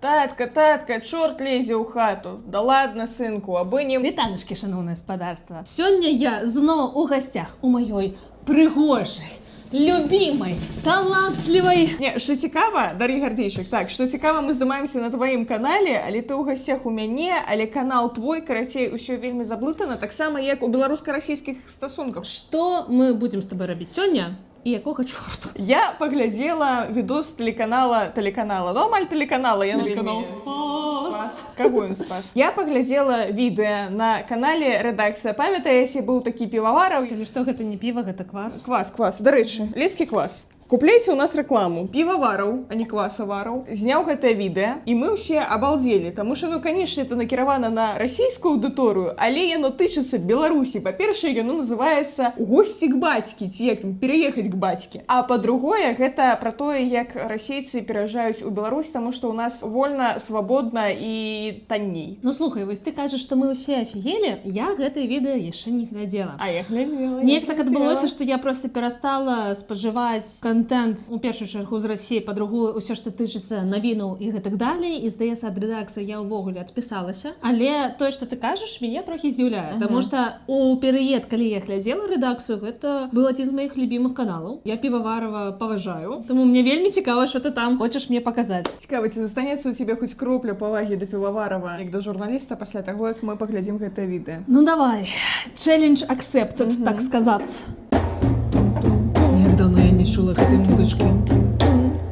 Татка, чорт лезе ў хату. Да ладно, сынку, абы не... Вітанечкі, шановне спадарства. Сёння я зноў у гасцях у маёй прыгожай, любімай, талантлівай... Не, што цікава, Дар'я Гардзейчык, так, што цікава, мы здымаемся на тваім канале, але ты ў гасцях у мяне, але канал твой, карацей, усё вельмі заблытана, таксама як у беларуска-расійскіх стасунках. Што мы будзем з табой рабіць сёння? І якога чорту? Я паглядзела відос телеканала, ну амаль телеканала, я Телеканал Спас. Каго ён спас? Я паглядзела відэа на канале рэдакцыя. Памятаеце, быў такі півавараў? Калі што, гэта не піва, гэта квас. Квас. Дарэчы, лескі квас. Купляйце ў нас рэкламу. Півавараў, а не квасавараў. Зняў гэтае відэа, і мы ўсе абалдзелі, таму што, ну, канешне, это накіравана на расійскую аўдыторыю, але яно тычыцца Беларусі. Па-першае, яно называецца «Госці к бацькі», ці як там, «Переехаць к бацькі». А па-другое, гэта пра тое, як расейцы пераязджаюць у Беларусь, таму што ў нас вольна, свабодна і танней. Ну, слухай, вось ты кажаш, што мы ўсе афігелі, я гэтае відэа яшчэ не глядзела. А я глядзела. Неяк так адбылося, што я проста перастала спажываць контент, у першую чаргу з Расіі, па-другую, усё, што тычыцца навінаў і гэтак далей, і, здаецца, ад рэдакцыі я ўвогуле адпісалася. Але тое, што ты кажаш, мяне трохі здзіўляе, таму што у перыяд, калі я глядзела рэдакцыю, гэта быў адзін з маіх любімых каналаў. Я Піваварова паважаю, таму мне вельмі цікава, што ты там хочаш мне паказаць. Цікава, ці застанецца ў цябе хоць кропля павагі да Піваварова, як да журналіста пасля таго, як мы паглядзім гэтае відэа? Ну давай, challenge accepted, так сказаць. Як даўно я не чула гэтай музычкі.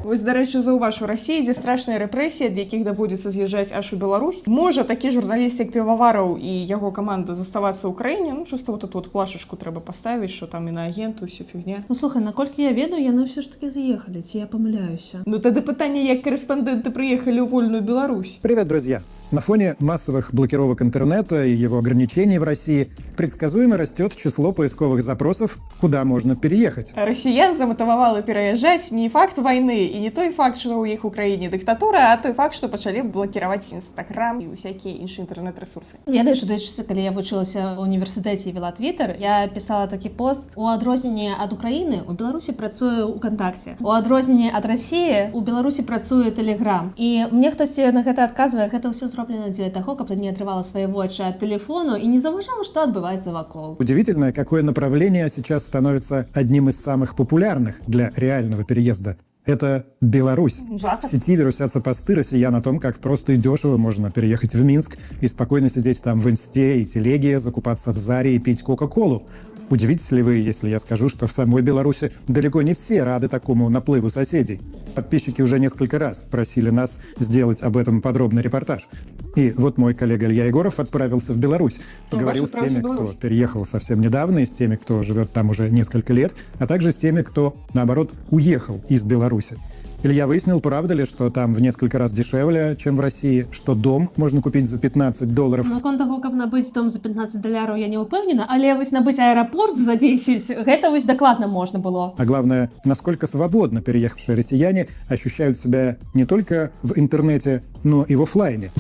Вось, дарэчы, заўваж, у Расіі, дзе страшныя рэпрэсіі, ад якіх даводзіцца з'язджаць аж у Беларусь, можа такі журналіст, як Півавараў і яго каманда заставацца ў краіне, ну, чыста вот эту вот плашачку трэба паставіць, што там інаагент, усё фігня. Ну, слухай, наколькі я ведаю, яны ўсё ж такі з'ехалі, ці я памыляюся? Ну, тады пытанне, як корэспандэнты прыехалі ў вольную Беларусь. Привет, друзья! На фоне массовых блокировок интернета и его ограничений в России предсказуемо растет число поисковых запросов, куда можно переехать. Расіян заматавала пераязджаць не факт вайны і не той факт, што ў іх у краіне дыктатура, а той факт, што пачалі блакіраваць Інстаграм і ўсякія іншыя інтэрнэт-рэсурсы. Ведаеш, дайчыцца, калі я вучылася ў універсітэце і вела твітер, я пісала такі пост: у адрозненне ад Украіны у Беларусі працуе УКонтакце. У адрозненне ад Расіі у Беларусі працуе Тэлеграм. І мне хтосьці на гэта адказвае, гэта ўсё зроблена дзеля таго, каб ты не атрывала свае вочы ад тэлефону і не заўважала, што адбываецца вакол. Удивительно, какое направление сейчас становится одним из самых популярных для реального переезда. Это Беларусь. В сети вирусятся посты россиян о том, как просто и дешево можно переехать в Минск и спокойно сидеть там в Инсте и Телеге, закупаться в Заре и пить Кока-Колу. Удивитесь ли вы, если я скажу, что в самой Беларуси далеко не все рады такому наплыву соседей? Подписчики уже несколько раз просили нас сделать об этом подробный репортаж. И вот мой коллега Илья Егоров отправился в Беларусь. Поговорил с теми, кто переехал совсем недавно, и с теми, кто живет там уже несколько лет, а также с теми, кто, наоборот, уехал из Беларуси. Илья выяснил, правда ли, что там в несколько раз дешевле, чем в России, что дом можно купить за $15. Наконт таго, каб набыць дом за $15, я не ўпэўнена, але вось набыць аэрапорт за 10, гэта вось дакладна можна было. А главное, насколько свободно переехавшие россияне ощущают себя не только в интернете, но и в офлайне.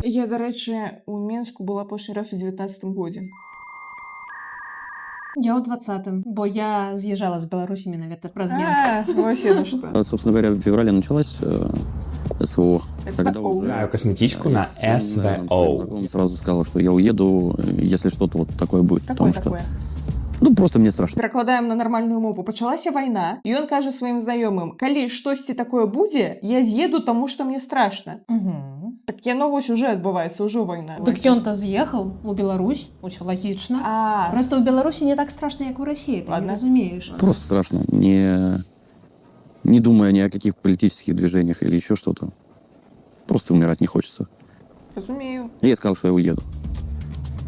Я, дарэчы, у Мінску была апошні раз у 19-м годзе. Я ў 20-м, бо я з'езжала з Беларусі менавіта праз Мінск. Вось яно што. Собственно говоря, в феврале началась СВО. Браю косметичку на СВО. Знакомый сразу сказал, что я уеду, если что-то вот такое будет. Какое потому такое? Что, ну, просто мне страшно. Перакладаем на нармальную мову. Пачалася вайна, і ён кажа сваім знаёмым: калі штосьці такое будзе, я з'еду, таму што мне страшна. Так яно вось уже адбываецца, ўжо вайна. Так ён-то з'ехаў у Беларусь, усё лагічна. Просто ў Беларусі не так страшна, як у Расіі, ты не разумееш. Просто страшно, не думая ни о каких политических движениях или еще что-то. Просто умирать не хочется. Разумею. И я сказал, что я уеду.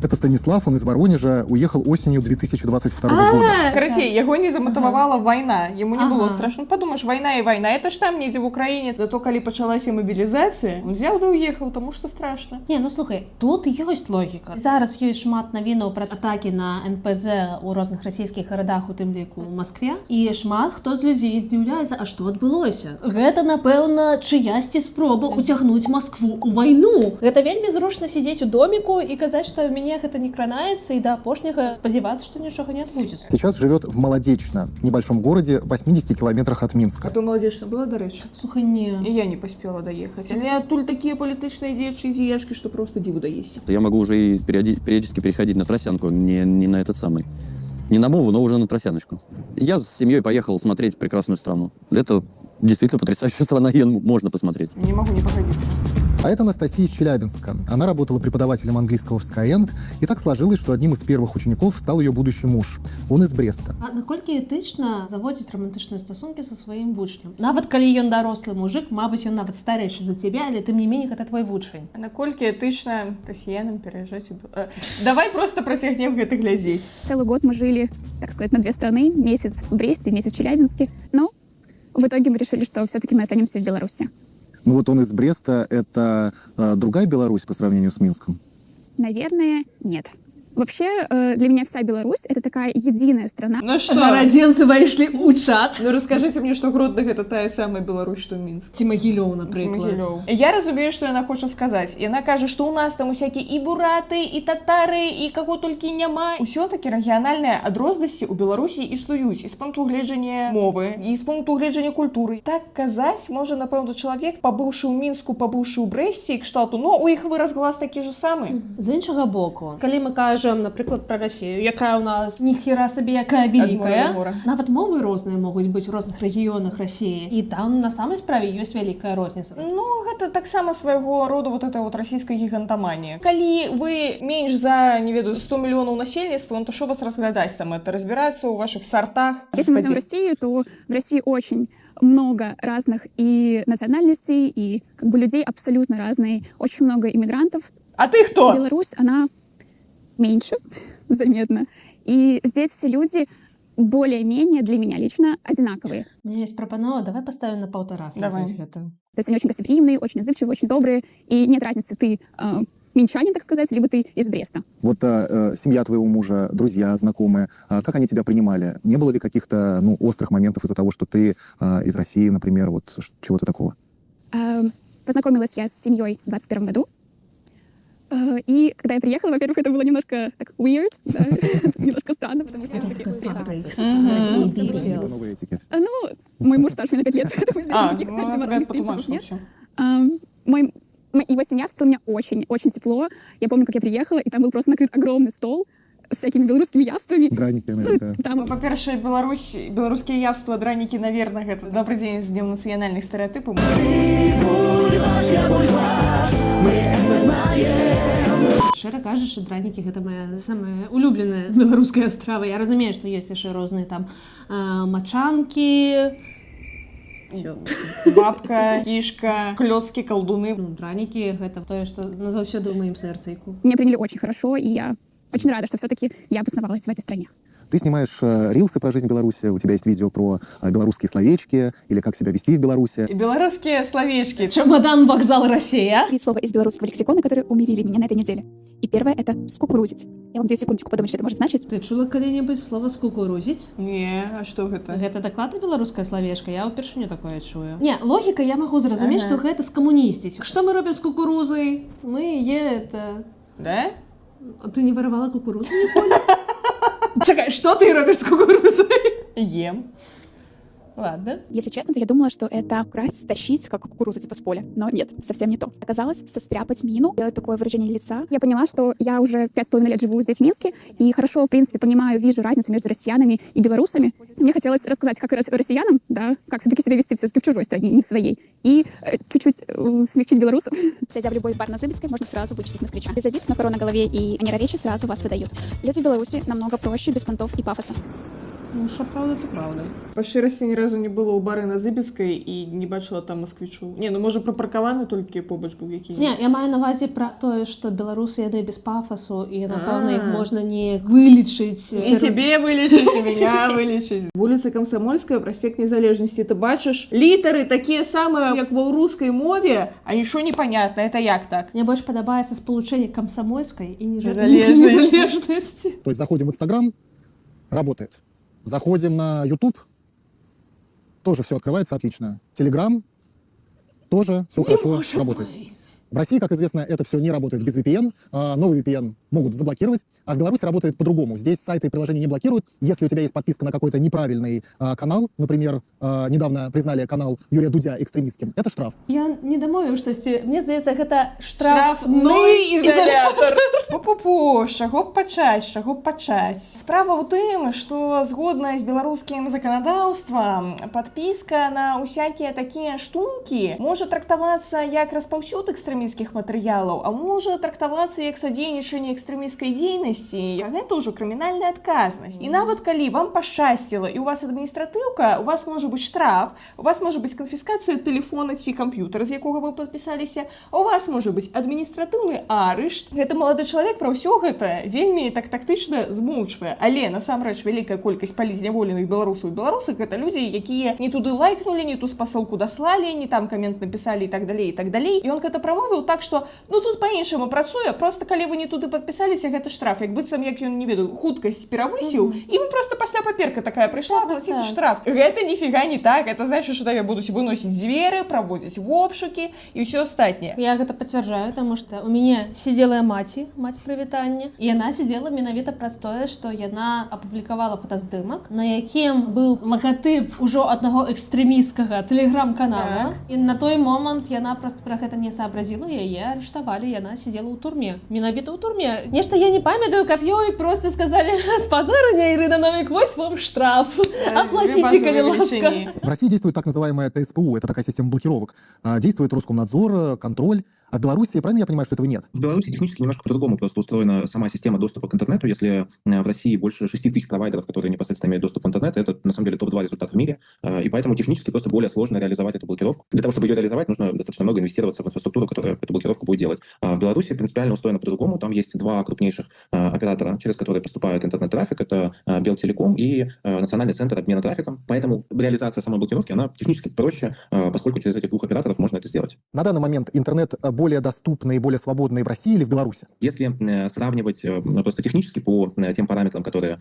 Это Станислав, он из Воронежа, уехал осенью 2022 года. Карацей, яго не заматавала вайна, яму не было страшно. Падумаеш, вайна і вайна, это ж там недзе в Украіне. Зато калі пачалася мабілізацыя, он взяў да уехаў, таму што страшна. Не, ну слухай, тут ёсць логіка. Зараз ёсць шмат навінаў пра атакі на НПЗ у розных расійскіх гарадах, у тым ліку ў Маскве, і шмат хто з людзей здзіўляецца, а што адбылося? Гэта, напэўна, чыясьці спроба ўцягнуць Маскву ў вайну. Гэта вельмі зручна сидзець у доміку і казаць, што мяне мне гэта не кранаецца і да апошняга спадзявацца, што нічога не адбудзецца. Сейчас живет в Молодечно, небольшом городе в 80 километрах от А Минска. то молодежь была, до речі. Слухай, не. І я не поспела доехать. Але адтуль такие політичні діячі і діячки, что просто диву даєшся. Я могу уже и периодически переходить на Тросянку, не на этот самый. Не на мову, но уже на Тросяночку. Я с семьей поехал смотреть прекрасную страну. Это действительно потрясающая страна, ее можно посмотреть. Не могу не походиться. А это Анастасия из Челябинска. Она работала преподавателем английского в Skyeng, и так сложилось, что одним из первых учеников стал ее будущий муж. Он из Бреста. А наколькі этычна заводзіць рамантычныя стасункі са сваім вучнем? Нават калі ён дарослы мужик, мабыць, ён нават старэйшы за цябе, але тым не меней гэта твой вучань. А наколькі этычна расіянам пераязджаць у... Давай просто просягнем гэта глядзець. Целый год мы жили, так сказать, на две страны. Месяц в Бресте, месяц в Челябинске. Но в итоге мы решили, что все-таки мы останемся в Беларуси. Ну вот он из Бреста. Это другая Беларусь по сравнению с Минском? Наверное, нет. Вообще, для меня вся Беларусь — это такая единая страна. Ну что? Барадзенцы пайшлі ў чат. Ну расскажите мне, что Гродно гэта тая самая Беларусь, что Минск. Ці Магілёў, напрыклад. Смагілёў. Я разумею, что яна хоча сказаць. Яна кажа, что у нас там усякие и бураты, и татары, и каго толькі няма. Усё-таки рэгіянальныя адрознасці ў Беларусі існуюць і з пункту гледжання мовы, і з пункту гледжання культуры. Так казаць можа, напэўна, чалавек, пабыўшы ў Мінску, пабыўшы ў Брэсце, і кшталту, но у іх выраз глас такі же самы. З іншага боку, калі мы кажам, напрыклад, пра Расію, якая ў нас ніхера сабе якая вялікая, нават мовы розныя могуць быць у розных рэгіёнах Расіі, і там на самай справе ёсць вялікая розніца. Ну, гэта таксама свайго роду вот эта вот расійская гігантаманія. Калі вы менш за, не ведаю, 100 мільёнаў насельніцтва, то што вас разглядаць там? Это разбирацца ў ваших сортах? Если мы возьмем Россию, то в России очень много разных и национальностей, и как бы людей абсолютно разные. Очень много иммигрантов. А ты кто? Беларусь, она меньше, заметно. И здесь все люди более-менее для меня лично одинаковые. У меня есть прапанова, давай поставим на 1,5. Давай. Это. То есть они очень гостеприимные, очень отзывчивые, очень добрые. И нет разницы, ты минчанин, так сказать, либо ты из Бреста. Вот семья твоего мужа, друзья, знакомые, как они тебя принимали? Не было ли каких-то острых моментов из-за того, что ты из России, например, вот чего-то такого? Познакомилась я с семьей в 2021 году. И когда я приехала, во-первых, это было немножко так weird, да? Немножко странно, потому что... Новый этикет. Ну, мой муж старше меня на 5 лет, поэтому здесь никаких антиморальных принципов нет. Его семья встретила меня очень тепло. Я помню, как я приехала, и там был просто накрыт огромный стол с всякими белорусскими явствами. Драники, наверное. Ну, по-перше, беларускія явства, дранікі, наверное, гэта добрый дзень з днем нацыянальных стэрэатыпаў. Шчыра кажучы, дранікі гэта моя самая улюбленая беларуская страва. Я разумею, што ёсць яшчэ розныя там мачанкі, бабка, кішка, клёцкі, колдуны. ну, дранікі гэта тое, што назаўсёды ў маім сэрцайку. Меня приняли очень хорошо, и я очень рада, что все-таки я обосновалась в этой стране. Ты снимаешь рилсы про жизнь в Беларуси, у тебя есть видео про белорусские словечки или как себя вести в Беларуси. І беларускія словечкі. Чемодан, вокзал, Россия. И слово из белорусского лексикона, которые умилили меня на этой неделе. И первое — это «скукурузить». Я вам 2 секундочку подумать, что это может значить. Ты чула калі-небудзь слова скукурузіць? Не, а што гэта? Гэта дакладна беларуская словечка, я ўпершыню такое чую. Не, логіка я магу зразумець, што гэта скамунісціць. Што мы робім з кукурузай? Мы это... Да? Ты не воровала кукурузу ніколі? Чакай, што ты робіш з кукурузай? Ем. Ладно. Если честно, то я думала, что это украсть, стащить, как кукурузу из-под поля. Но нет, совсем не то. Оказалось, состряпать мину, делать такое выражение лица. Я поняла, что я уже 5,5 лет живу здесь, в Минске, и хорошо, в принципе, понимаю, вижу разницу между россиянами и белорусами. Мне хотелось рассказать, как россиянам, да, как все-таки себя вести все-таки в чужой стране, не в своей. И чуть-чуть смягчить белорусов. Зайдя в любой бар на Зыбицкой, можно сразу вычислить москвича. Без обид, но корона на голове и анероречи сразу вас выдают. Люди в Беларуси намного проще, без понтов и пафоса. Ну, що правда, то правда. Па шчырасці ні разу не было ў бары на Зыбіцкай і не бачыла там масквічоў. Не, ну можа прыпаркаваны толькі побач быў які-нибудь. Не, я маю на ўвазе пра тое, што беларусы яны без пафасу, і, напэўна, іх можна не вылічыць. І цябе вылічыць, і меня вылічыць. Вуліца Камсамольская, праспект Незалежнасці. Ты бачыш літары такія самыя, як ва рускай мове, а нічого не понятно. Это як так? Мне больш падабаецца спалучэнне камсамольскай і Незалежнасці. незалежнасці. То есть заходим в Инстаграм, работает. Заходим на YouTube, тоже все открывается отлично. Телеграм тоже все хорошо работает. В России, как известно, это все не работает без VPN. Новый VPN могут заблокировать, а в Беларуси работает по-другому. Здесь сайты и приложения не блокируют. Если у тебя есть подписка на какой-то неправильный канал, например, недавно признали канал Юрия Дудя экстремистским, это штраф. Я не дамовіў штосьці, мне здаецца, гэта Штрафны ізалятар. Пу-пу-пу, з чаго б пачаць? Справа ў тым, што згодна з беларускім заканадаўствам, падпіска на усякія такія штукі можа трактавацца як распаўсюд экстрэмісцкіх матэрыялаў, а можа трактавацца як садзейнічанне экстрэмісцкай дзейнасці. Гэта ўжо крымінальная адказнасць. І нават калі вам пашчасціла і у вас адміністратыўка, у вас можа быць штраф, у вас можа быць канфіскацыя тэлефона ці камп'ютара, з якога вы падпісаліся, у вас можа быць адміністратыўны арышт. Гэта малады чалавек пра ўсё гэта вельмі тактычна змоўчвае. Але насамрэч вялікая колькасць палізняволеных беларусаў і беларусак гэта людзі, якія не туды лайкнулі, не ту спасылку даслалі, не там камент напісалі і так далей, і так далей. І ён гэта прамовіў так, што тут па-іншаму працуе, просто калі вы не туды падпісаліся, гэта штраф. Як быццам, як ён, не ведаю, хуткасць перавысіў, і вы просто пасля паперка такая прыйшла, плаціць штраф. Гэта ніфіга не так. Это значит, што табе будуць выносіць дзверы, праводзіць обшукі і ўсё астатняе. Я гэта пацвярджаю, таму што у мяне сидзела маць прывітання, і яна сидзела менавіта праз тое, што яна апублікавала фотаздымак, на якім быў лагатып ужо аднаго экстрэмісцкага тэлеграм-канала. І на той момант яна проста пра гэта не сообразила, яе арыштавалі, яна сидзела ў турме. Менавіта ў турме. Нешта я не памятаю, каб ёй просто сказалі: «Гаспадарыня Ірына Новік, вось вам штраф. Аплаціце, калі ласка». В России действует так называемая ТСПУ, это такая система блокировок. Действует Роскомнадзор, контроль. А в Беларуси, правильно я понимаю, что этого нет? В Беларуси технически немножко по-другому просто устроена сама система доступа к интернету. Если в России больше 6 тысяч провайдеров, которые непосредственно имеют доступ к интернету, это на самом деле топ-2 результат в мире. И поэтому технически просто более сложно реализовать эту блокировку. Для того, чтобы ее реализовать, нужно достаточно много инвестироваться в инфраструктуру, которая эту блокировку будет делать. А в Беларуси принципиально устроено по-другому. Там есть два крупнейших оператора, через которые поступает интернет-трафик. Это Белтелеком и Национальный центр обмена трафиком. Поэтому реализация самой блокировки, она технически проще, поскольку через этих двух операторов можно это сделать. На данный момент интернет более доступный и более свободный в России или в Беларуси? Если сравнивать просто технически по тем параметрам, которые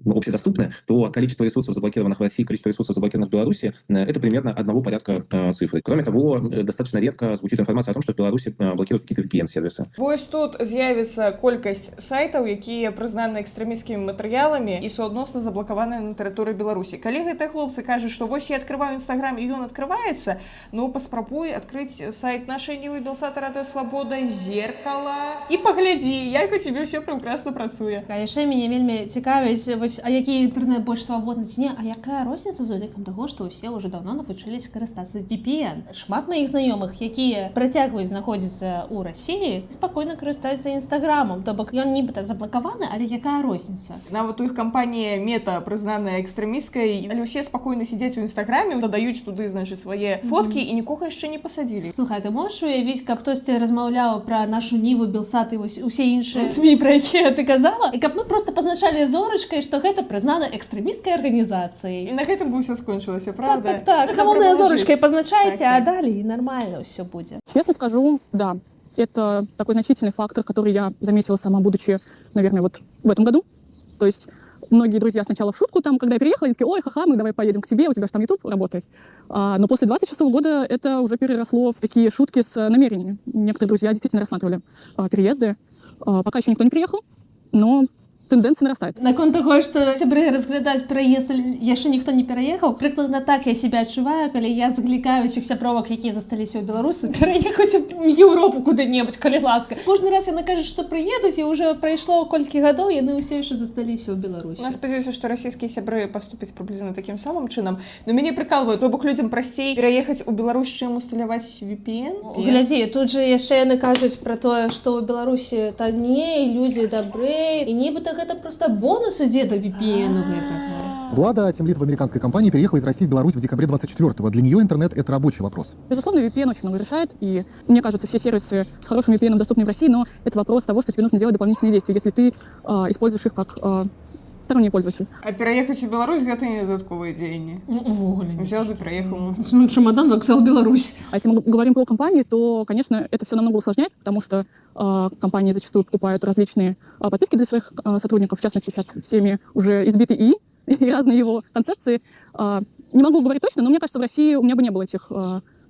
общедоступны, то количество ресурсов, заблокированных в России, количество ресурсов, заблокированных в Беларуси, это примерно одного порядка цифры. Кроме того, достаточно редко звучит информация о том, что в Беларуси блокируют какие-то VPN-сервисы. Вось тут з'явіцца колькасць сайтаў, якія прызнаны экстрэмісцкімі матэрыяламі і суадносна заблакаваныя на тэрыторыі Беларусі. Калі гэтыя хлопцы кажуць, што вось я открываю Инстаграм і ён открываецца, паспрабуй адкрыць сайт нашай Нівы, Белсата, Радыё Свабода, Зеркала і паглядзі, як у цябе ўсё прекрасна працуе. А яшчэ мяне вельмі цікавіць, вось, а які інтэрнэт больш свабодны ці не, а якая розніца з улікам таго, што ўсе ўжо даўно навучыліся карыстацца VPN. Шмат маіх знаёмых, якія працягваюць знаходзіцца ў Расіі, спакойна карыстаюцца Інстаграмам, то бок ён нібыта заблакаваны, але якая розніца? Нават у іх кампанія Мета прызнаная экстрэмісцкай, але ўсе спакойна сядзяць у Інстаграме, дадаюць туды, значыць, свае фоткі і нікога яшчэ не пасадзілі. Слухай, ты можаш уявіць, каб хтосьці размаўляў пра нашу Ніву, Белсат і усе іншыя СМІ, пра якія ты казала, і каб мы просто пазначалі зорачкай, што гэта прызнана экстрэмісцкай арганізацыяй. І на гэтым бы ўсё скончылася, правда? Так. Галоўнае зорачкай пазначайце, а далей нормально ўсё будзе. Честно скажу, да, это такой значительный фактор, который я заметила сама, будучи, наверное, вот в этом году. То есть многие друзья сначала в шутку, там, когда я переехала, они такие: ой, ха-ха, мы давай поедем к тебе, у тебя же там YouTube работает. Но после 26 года это уже переросло в такие шутки с намерением. Некоторые друзья действительно рассматривали переезды. Пока еще никто не приехал, но тенденция нарастает. Наконт таго, што сябры разглядаюць пераезд, яшчэ ніхто не пераехаў, прыкладна так я себя адчуваю, калі я заклікаю ўсіх сябровак, якія засталіся ў Беларусі, пераехаць у Еўропу куды-небудзь, калі ласка. Кожны раз яны кажуць, што прыедуць, і ўжо прайшло колькі гадоў, яны ўсё яшчэ засталіся ў Беларусі. Я спадзяюся, што расійскія сябры паступяць прыблізна такім самым чынам. Но мяне прыкалваюць, то бок людзям прасцей пераехаць у Беларусь, чым усталяваць VPN. Глядзі, тут же яшчэ яны кажуць пра тое, што ў Беларусі танней, людзі дабрэй, і нібыта гэта просто бонус ідзе да VPN-у гэтага. Влада, тимлид в американской компании, переехала из России в Беларусь в декабре 24-го. Для нее интернет — это рабочий вопрос. Безусловно, VPN очень много решает, и мне кажется, все сервисы с хорошим VPN доступны в России, но это вопрос того, что тебе нужно делать дополнительные действия, если ты используешь их как сторонний пользователь. А переехаць у Беларусь — гэта не дадатковыя дзеянні. Увогуле. Взял бы, проехал. Чемодан, вокзал, Беларусь. А если мы говорим про компании, то, конечно, это все намного усложняет, потому что компании зачастую покупают различные подписки для своих сотрудников, в частности, сейчас всеми уже избиты ИИ и разные его концепции. Не могу говорить точно, но мне кажется, в России у меня бы не было этих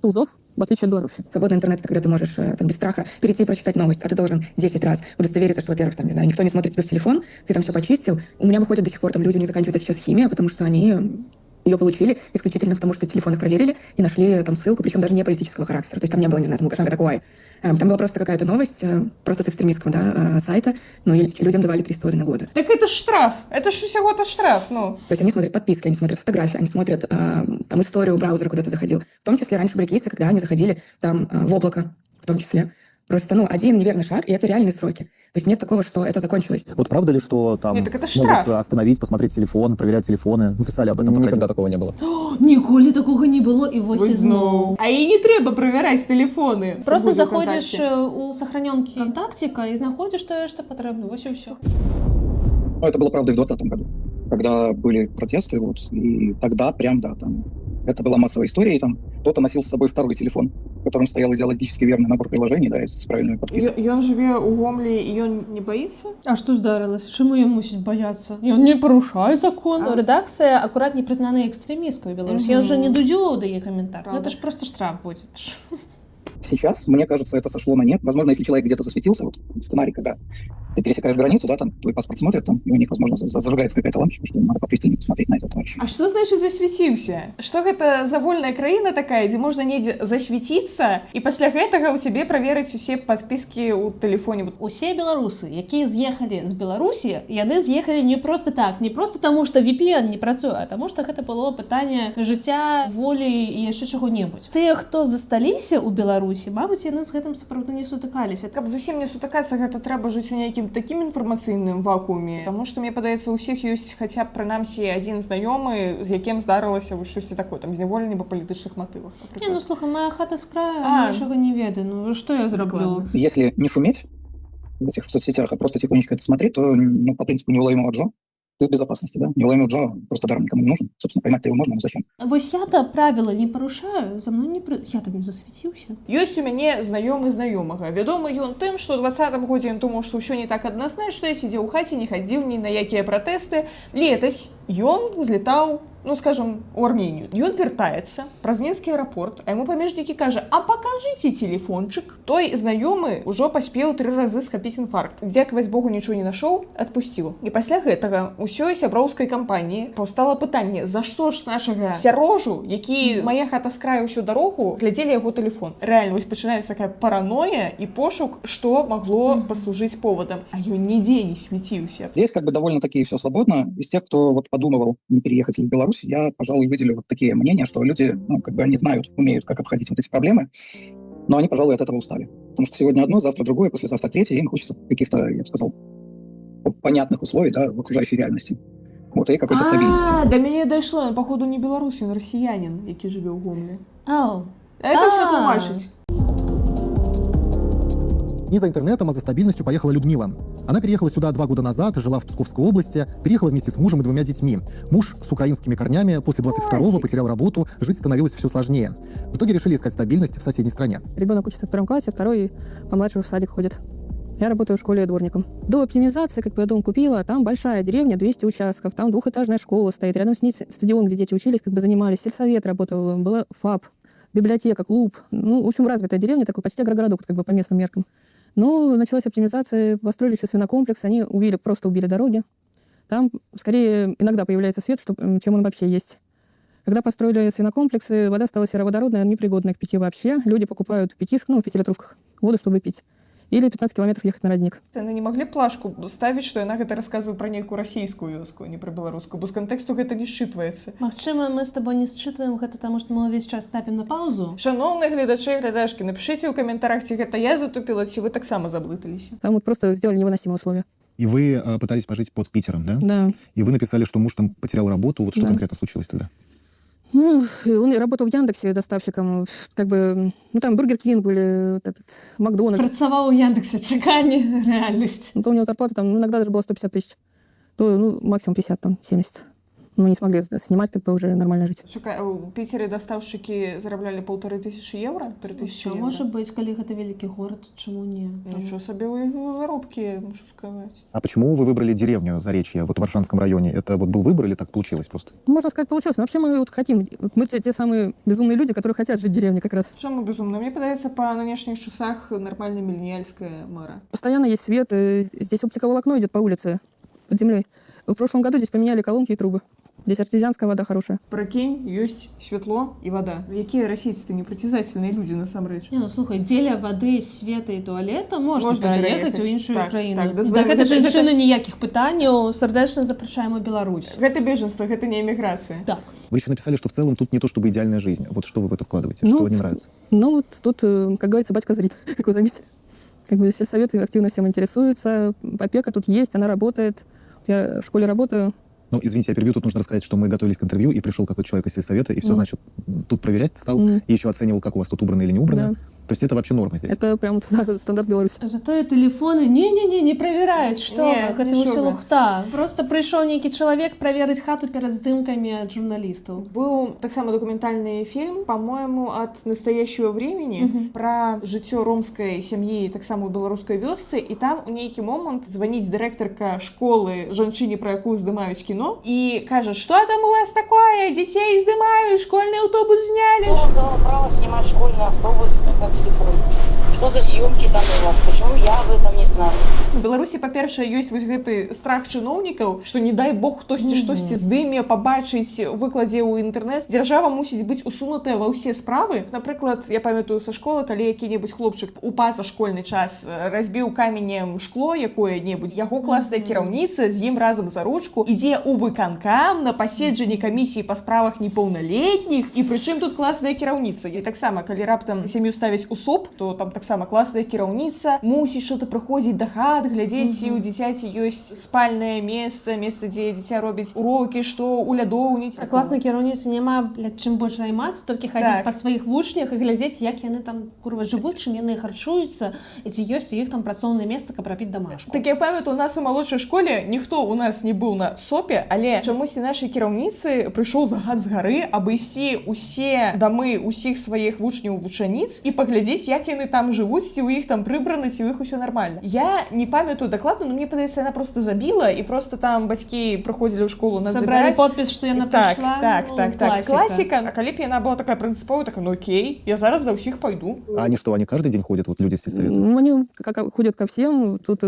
тулзов, в отличие от Беларуси. Свободный интернет, это когда ты можешь там, без страха перейти и прочитать новость, а ты должен 10 раз удостовериться, что, во-первых, там, не знаю, никто не смотрит тебе в телефон, ты там все почистил. У меня выходит до сих пор, там люди, у них заканчивается сейчас химия, потому что они ее получили исключительно потому, что телефон их проверили и нашли там ссылку, причем даже не политического характера. То есть там не было, не знаю, там Лукашенко такой. Там была просто какая-то новость, просто с экстремистского сайта, ну и людям давали 3,5 года. Так это ж штраф, это ж всего-то штраф, ну. То есть они смотрят подписки, они смотрят фотографии, они смотрят там историю браузера, куда ты заходил. В том числе раньше были кейсы, когда они заходили там в облако, в том числе. Просто, один неверный шаг, и это реальные сроки. То есть нет такого, что это закончилось. Вот правда ли, что там Нет, так это могут штраф. остановить, посмотреть телефон, проверять телефоны? Вы писали об этом? Никогда такого не было. Ніколи такого не було, і ось і знову. А і не треба перевіряти телефони. Просто Забудь заходиш ВКонтакте. у сохраненки контактика і знаходиш те, що потрібно. Ось і все. Ну, это было, правда, и в 2020 году, когда были протесты, и тогда прям, там, это была массовая история, и там кто-то носил с собой второй телефон, в котором стоял идеологически верный набор приложений, да, с правильными подписками. Ён живе у Гомлі, і ён не боїться? А що здарилось? Чому я мусить бояться? Ён не порушає закон. Редакція акурат не признана екстремісткою в Білорусі. Я вже не Дудю дає коментар. Ну, это ж просто штраф будет. Сейчас, мне кажется, это сошло на нет. Возможно, если человек где-то засветился, сценарий, когда ты пересекаешь границу, да, там твой паспорт смотрят, там, и у них, возможно, зажигается какая-то лампочка, что надо попристальнее посмотреть на это товарища. А что значит засветился? Что это за вольная краіна такая, где можно недзе засветиться, и после гэтага у тебе проверить все подписки у телефоне? Усе беларусы, якія з'ехалі з Беларусі, яны з'ехалі не просто так, не просто таму, што VPN не працуе, а таму, што гэта было пытанне жыцця, волі і яшчэ чаго-небудзь. Тыя, хто засталіся ў Беларусі, мабыць, яны з гэтым сапраўды не сутыкаліся. Каб зусім не сутыкацца, гэта трэба жыць у нейкім такім інфармацыйным вакууме, таму што, мне падаецца, у ўсіх ёсць хаця б прынамсі адзін знаёмы, з якім здарылася штосьці такое, там, зняволенне па палітычных матывах. Не, ну слухай, моя хата з краю, нічога не ведаю, ну што я зраблю? Если не шуметь в этих соцсетях, а просто тихонечко это смотреть, то, по принципу неуловимого Джо, ты в безопасности, да? Неуловимый Джо просто даром никому не нужен. Собственно, поймать-то его можно, но зачем? Вось я-то правила не парушаю, за мной не... Я-то не засвяціўся. Ёсць у мяне знаёмы знаёмага. Вядомы ён тым, што ў 2020 годзе ён думаў, што ўсё не так адназначна, сидзеў у хаце, не хадзіў ні на якія пратэсты. Летась ён злетаў, скажем, у Армению. И он вертается праз Минский аэропорт, а ему памежники кажа: а покажите телефончик. Той знаёмы ўжо паспеў 3 разы схапіць інфаркт. Дзякаваць Богу, нічого не нашоў, адпусціў. І пасля гэтага ўсёй сяброўскай кампаніі паўстала пытанне: за што ж нашага сярожу, які мая хата з краю всю дарогу, глядзелі яго телефон. Реально, вось пачынаецца такая параноя і пошук, што магло паслужыць поводам. А ён нідзе не свяціўся. Здесь довольно-таки все свободно. Из тех, кто подумывал, не переехать ли в Беларусь, я, пожалуй, выделю такие мнения, что люди, они знают, умеют, как обходить вот эти проблемы, но они, пожалуй, от этого устали. Потому что сегодня одно, завтра другое, послезавтра третье, им хочется каких-то, я бы сказал, понятных условий, да, в окружающей реальности. И какой-то стабильности. До меня дошло, походу, не белорус, он россиянин, який живе у Гомлі. Это все тлумачить. Не за интернетом, а за стабильностью поехала Людмила. Она переехала сюда 2 года назад, жила в Псковской области, переехала вместе с мужем и 2 детьми. Муж с украинскими корнями после 22-го потерял работу, жить становилось все сложнее. В итоге решили искать стабильность в соседней стране. Ребенок учится в 1 классе, 2-й помладше в садик ходит. Я работаю в школе дворником. До оптимизации, я дом купила, там большая деревня, 200 участков, там 2-этажная школа стоит, рядом с ней стадион, где дети учились, занимались, сельсовет работал, была ФАП, библиотека, клуб. В общем, развитая деревня, такой почти агрогородок, по местным меркам. Но началась оптимизация, построили еще свинокомплекс, они просто убили дороги. Там скорее иногда появляется свет, чем он вообще есть. Когда построили свинокомплексы, вода стала сероводородная, непригодная к питью вообще. Люди покупают в 5-литровках воду, чтобы пить. Или 15 километров ехать на родник. Яны не могли плашку ставіць, што яна гэта расказвае пра нейкую расійскую вёску, а не пра беларускую, бо з кантэксту гэта не счытваецца. Магчыма, мы з тобой не счытваем гэта, таму што мы ўвесь час ставім на паузу. Шановныя гледачы і глядачкі, напишите ў каментарах, ці гэта я затупіла, ці вы таксама заблыталіся. Там просто сделали невыносимые условия. И вы пытались пожить под Питером, да? Да. И вы написали, что муж там потерял работу. Что конкретно случилось тогда? Он работал в Яндексе доставщиком, там Бургер Кинг были, Макдональдс. Працаваў у Яндексе, чаканне, реальность. То у него зарплата иногда даже была 150 тысяч, то максимум 50, 70. мы не смогли снимать, как бы уже нормально жить. Шукай, у Питере доставщики зарабатывали 1500 евро? 3000 Що евро? може бути, коли це великий город, чому ні? Ничего себе у их заробки, можу сказать. А почему вы выбрали деревню Заречье, вот в Варшанском районе? Это вот был выбор или так получилось просто? Можно сказать, получилось. Но вообще мы вот хотим, мы те самые безумные люди, которые хотят жить в деревне как раз. Почему безумно? Мне подается, по нынешних часах нормальная миллениальская мара. Постоянно есть свет, здесь оптиковолокно идет по улице под землей. В прошлом году здесь поменяли колонки и трубы. Здесь артезианская вода хорошая. Прикинь, есть светло и вода. Какие российцы непритязательные люди, насамрэч. Не, ну слухай, дзеля воды, света і туалета можна переїхати у іншу країну. Так, гэта жанчыны ніякіх пытанняў, сардэчна запрашаем у Беларусь. Это беженство, это не эмиграция. Так. Вы еще написали, что в целом тут не то чтобы идеальная жизнь. Вот что вы в это вкладываете? Ну, что не нравится? Ну вот тут, как говорится, батька зрит, как вы заметили. Как бы сельсовет активно всем интересуется. Опека тут есть, она работает. Я в школе работаю. Ну, извините, я перебью, тут нужно рассказать, что мы готовились к интервью, и пришел какой-то человек из сельсовета, и все, значит, тут проверять стал, и еще оценивал, как у вас тут убрано или не убрано. Да. То есть это вообще норма здесь? Это прям стандарт Беларуси. Зато і тэлефоны не правераюць, што гэта нічога. ўсё лухта. Просто прыйшоў нейкі чалавек праверыць хату перад здымкамі ад журналістаў. Был так само документальный фильм, по-моему, от настоящего времени про жыццё ромской семьи, так само у беларускай вёсцы, и там у нейкі момант звоніць дырэктарка школы жанчыне, про якую здымаюць кіно, и кажа, что там у вас такое, детей здымаюць, школьный автобус сняли. Кто дал право снимать школьный автобус на телефон? Что за съемки там у вас? Почему я об этом не знаю? У Беларусі, па-першае, ёсць вось гэты страх чыноўнікаў, што не дай бог хтосьці штосьці здыме, пабачыць, выкладзе ў інтэрнэт. Дзяржава мусіць быць усунутая ва ўсе справы. Напрыклад, я памятаю са школы, калі які-небудзь хлопчык у пазашкольны час разбіў каменем шкло якое-небудзь, яго класная кіраўніца з ім разам за ручку ідзе ў выканкам на паседжанні камісіі па справах непаўналетніх, і прычым тут класная кіраўніца. І таксама, калі раптам сям'ю ставяць у СОП, то там таксама класная кіраўніца мусіць што-то прыходзіць да хат, глядзець, у дзіцяці ёсць спальнае месца, дзе дзіця робіць урокі, што у лядоўні. А класнай кіраўніцы няма чым больш займацца, толькі хадзіць па сваіх вучнях і глядзець, як яны там курва жывуць, чым яны харчуюцца, і ці ёсць у іх там працоўнае месца, каб рабіць дамашку. Так я памятаю, у нас у малодшай школе ніхто у нас не быў на СОПе, але чамусьці нашай кіраўніцы прыйшоў загад з гары абысці усе дамы усіх сваіх вучняў вучаніц і паглядзець, як яны там жывуць, ці ў іх там прыбраны, ці ў іх усё нармальна. Я не памятаю дакладна, но мне падаецца, яна просто забіла, і просто там бацькі прыходзілі ў школу нас забралі забіраць. подпіс, што яна прыйшла. Так. Класіка. А калі б яна была такая прынцыповая, так, ну окей, я зараз за ўсіх пойду. А они что, они каждый день ходят, вот люди с сельсовета? Ну, они ходят ко всем. Тут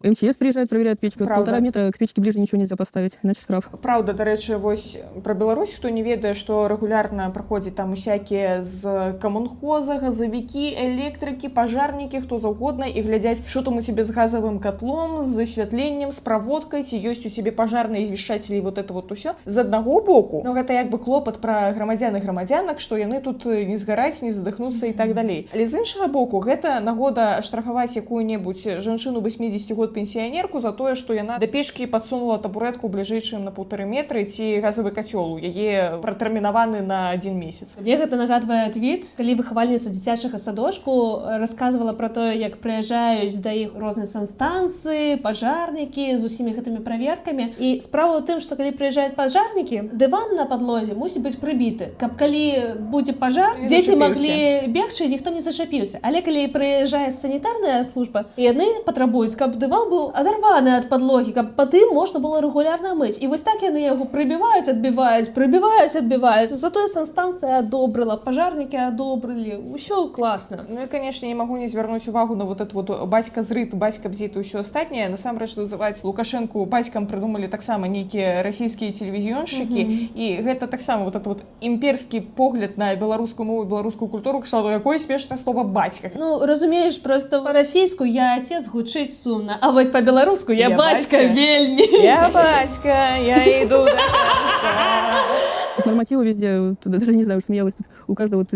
МЧС приезжает, проверяет печку. Правда. 1,5 метра к печке ближе ничего нельзя поставить, иначе штраф. Праўда, дарэчы, вось пра Беларусь, хто не ведае, што рэгулярна праходзяць там усякія з камунхоза, газавікі, электрыкі, пажарнікі, хто заўгодна, і глядзяць, што там у цябе з газавым катлом, з асвятленнем, з праводкай, ці ёсць у цябе пажарныя звяшчацелі, вот это вот усё. З аднаго боку, ну гэта як бы клопат пра грамадзян і грамадзянак, што яны тут не згараць, не задыхнуцца і так далей. Але з іншага боку, гэта нагода штрафаваць якую-небудзь жанчыну 80 год пенсіянерку за тое, што яна да печкі падсунула табурэтку бліжэй, чым на 1,5 метры, ці газавы кацёл, яе пратэрмінаваны на 1 месяц. Мне гэта нагадвае твіт, калі выхавальніца дзіцячага садочку расказвала пра тое, як прыязджаюць да іх розныя санстанцыі, пажарнікі з усімі гэтымі праверкамі. І справа ў тым, што калі прыязджаюць пажарнікі, дыван на падлозе мусіць быць прыбіты, каб калі будзе пажар, дзеці маглі бегчы, ніхто не зашапіўся. Але калі прыязджае санітарная служба, яны патрабуюць, каб дыван быў адарваны ад падлогі, каб пад ім можна было рэгулярна мыць. І вось так яны яго прыбіваюць, адбіваюць. Затое санстанцыя адобрыла, пажарнікі адобрылі. Усё класна. Ну і, канешне, не магу не звярнуць увагу на вот это вот бацька зрыт, бацька бзіт і ўсё астатняе. Насамрэч, называць Лукашэнку бацькам прыдумалі таксама нейкія расійскія тэлевізіёншчыкі. І гэта таксама вот это вот імперскі погляд на беларускую мову і беларускую культуру, кшталту якое смешнае слова бацька. Ну, разумееш, просто па-расійску я отец гучыць сумна, а вось па-беларуску я бацька вельмі. Я бацька, я иду до конца. Нормативы везде, даже не знаю, смеялась. Тут у каждого вот,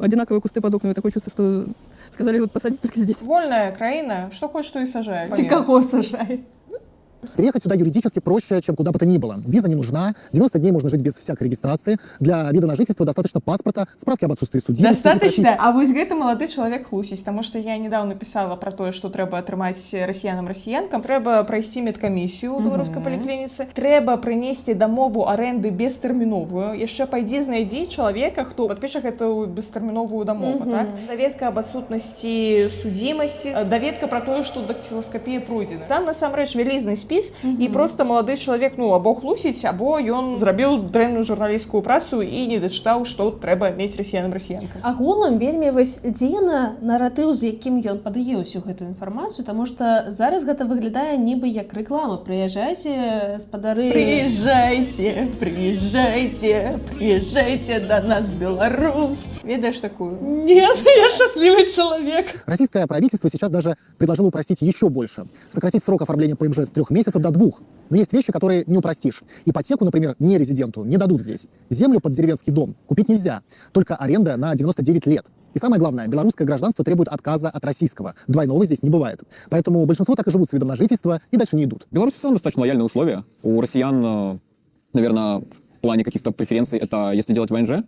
одинаковые кусты под окнами. Такое чувство, что сказали вот посадить только здесь. Вольная краіна, што хочеш, то і сажай. Ці каго сажай? Переехать сюда юридически проще, чем куда бы то ни было. Виза не нужна, 90 дней можно жить без всякой регистрации. Для вида на жительство достаточно паспорта, справки об отсутствии судимости. Дастаточна? А вось гэты малады чалавек хлусіць, таму што я недавно пісала пра тое, што трэба атрымаць расіянам-расіянкам. Трэба прайсці медкамісію ў беларускай паліклініцы. Трэба прынесці дамову арэнды бестэрміновую. Яшчэ пайдзі знайдзі чалавека, хто падпіша гэтую бестэрміновую дамову. Так? Даведка аб адсутнасці судзімасці, даведка пра тое, што дактилоскапія пройдзена. Там насамрэч вялізны спіс, і просто малады чалавек, ну, або хлусіць, або ён зрабіў дрэнную журналісцкую працу і не дачытаў, што трэба мець расіянам-расіянкам. Агулам вельмі вось дзіўна наратыў, з якім ён падае ўсю гэтую інфармацыю, таму што зараз гэта выглядае нібы як рэклама. Прыязджайце, спадары. Приезжайте, приезжайте, приезжайте до нас в Беларусь. Ведаешь такую? Нет, я счастливый человек. Российское правительство сейчас даже предложило упростить еще больше. Сократить срок оформления ПМЖ с 3 месяцев до 2. Но есть вещи, которые не упростишь. Ипотеку, например, не резиденту не дадут здесь. Землю под деревенский дом купить нельзя. Только аренда на 99 лет. И самое главное, белорусское гражданство требует отказа от российского. Двойного здесь не бывает. Поэтому большинство так и живут с видом на жительство и дальше не идут. В Беларуси в целом достаточно лояльные условия. У россиян, наверное, в плане каких-то преференций это если делать ВНЖ,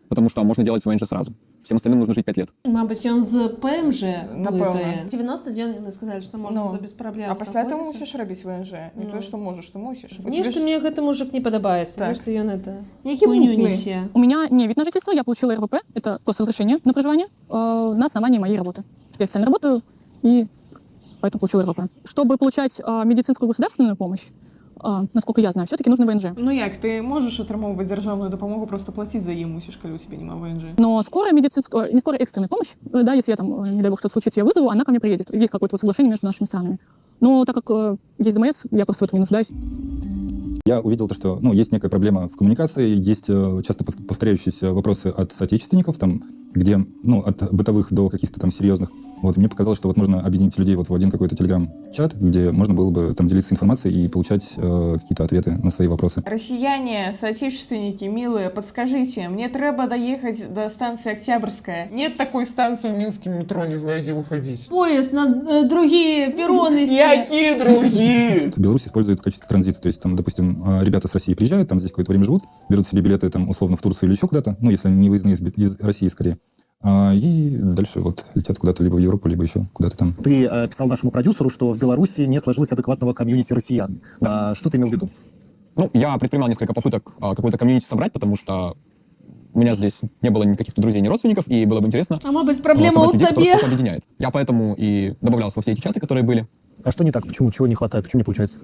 потому что можно делать ВНЖ сразу. Всем остальным нужно жить 5 лет. Мабуть, ён з ПМЖ Напэўна. 90 дзён яны сказалі, што можна было без праблем. А пасля ты мусіш рабіць ВНЖ. Не тое, што можаш, што мусіш. Нешта мне гэты мужик не падабаецца. Так. Нешта ён это Які хуйню мутны. несе. У меня не вид на жительство, я получила РВП, это просто разрешение на проживание на основании моей работы. Я официально работаю и поэтому получила РВП. Чтобы получать медицинскую государственную помощь, насколько я знаю, все-таки нужно ВНЖ. Ну як, ты можаш атрымоўваць дзяржаўную дапамогу, просто плаціць за яе мусіш, калі у тебя няма ВНЖ. Но скорая медицинская, не скорая экстренная помощь, да, если я там, не дай бог, что-то случится, я вызову, она ко мне приедет. Есть какое-то вот соглашение между нашими странами. Но так как есть ДМС, я просто в этом не нуждаюсь. Я увидел то, что есть некая проблема в коммуникации, есть часто повторяющиеся вопросы от соотечественников, там, где, от бытовых до каких-то там серьезных. Вот, мне показалось, что вот можно объединить людей вот в один какой-то телеграм-чат, где можно было бы там делиться информацией и получать какие-то ответы на свои вопросы. Россияне, соотечественники, милые, подскажите, мне треба доехать до станции Октябрьская. Нет такой станции в Минском метро, не знаю, где выходить. Поезд на другие перроны. Какие другие? Беларусь использует в качестве транзита, то есть там, допустим, ребята с России приезжают, там здесь какое-то время живут, берут себе билеты там условно в Турцию или еще куда-то, если они не выездные из России скорее. И дальше вот летят куда-то либо в Европу, либо еще куда-то там. Ты писал нашему продюсеру, что в Беларуси не сложилось адекватного комьюнити россиян. Что ты имел в виду? Я предпринимал несколько попыток какой-то комьюнити собрать, потому что у меня здесь не было никаких друзей, ни родственников, и было бы интересно. А может быть, проблема у людей, тебе? что объединяет. Я поэтому и добавлялся во все эти чаты, которые были. А что не так? Почему? Чего не хватает? Почему не получается?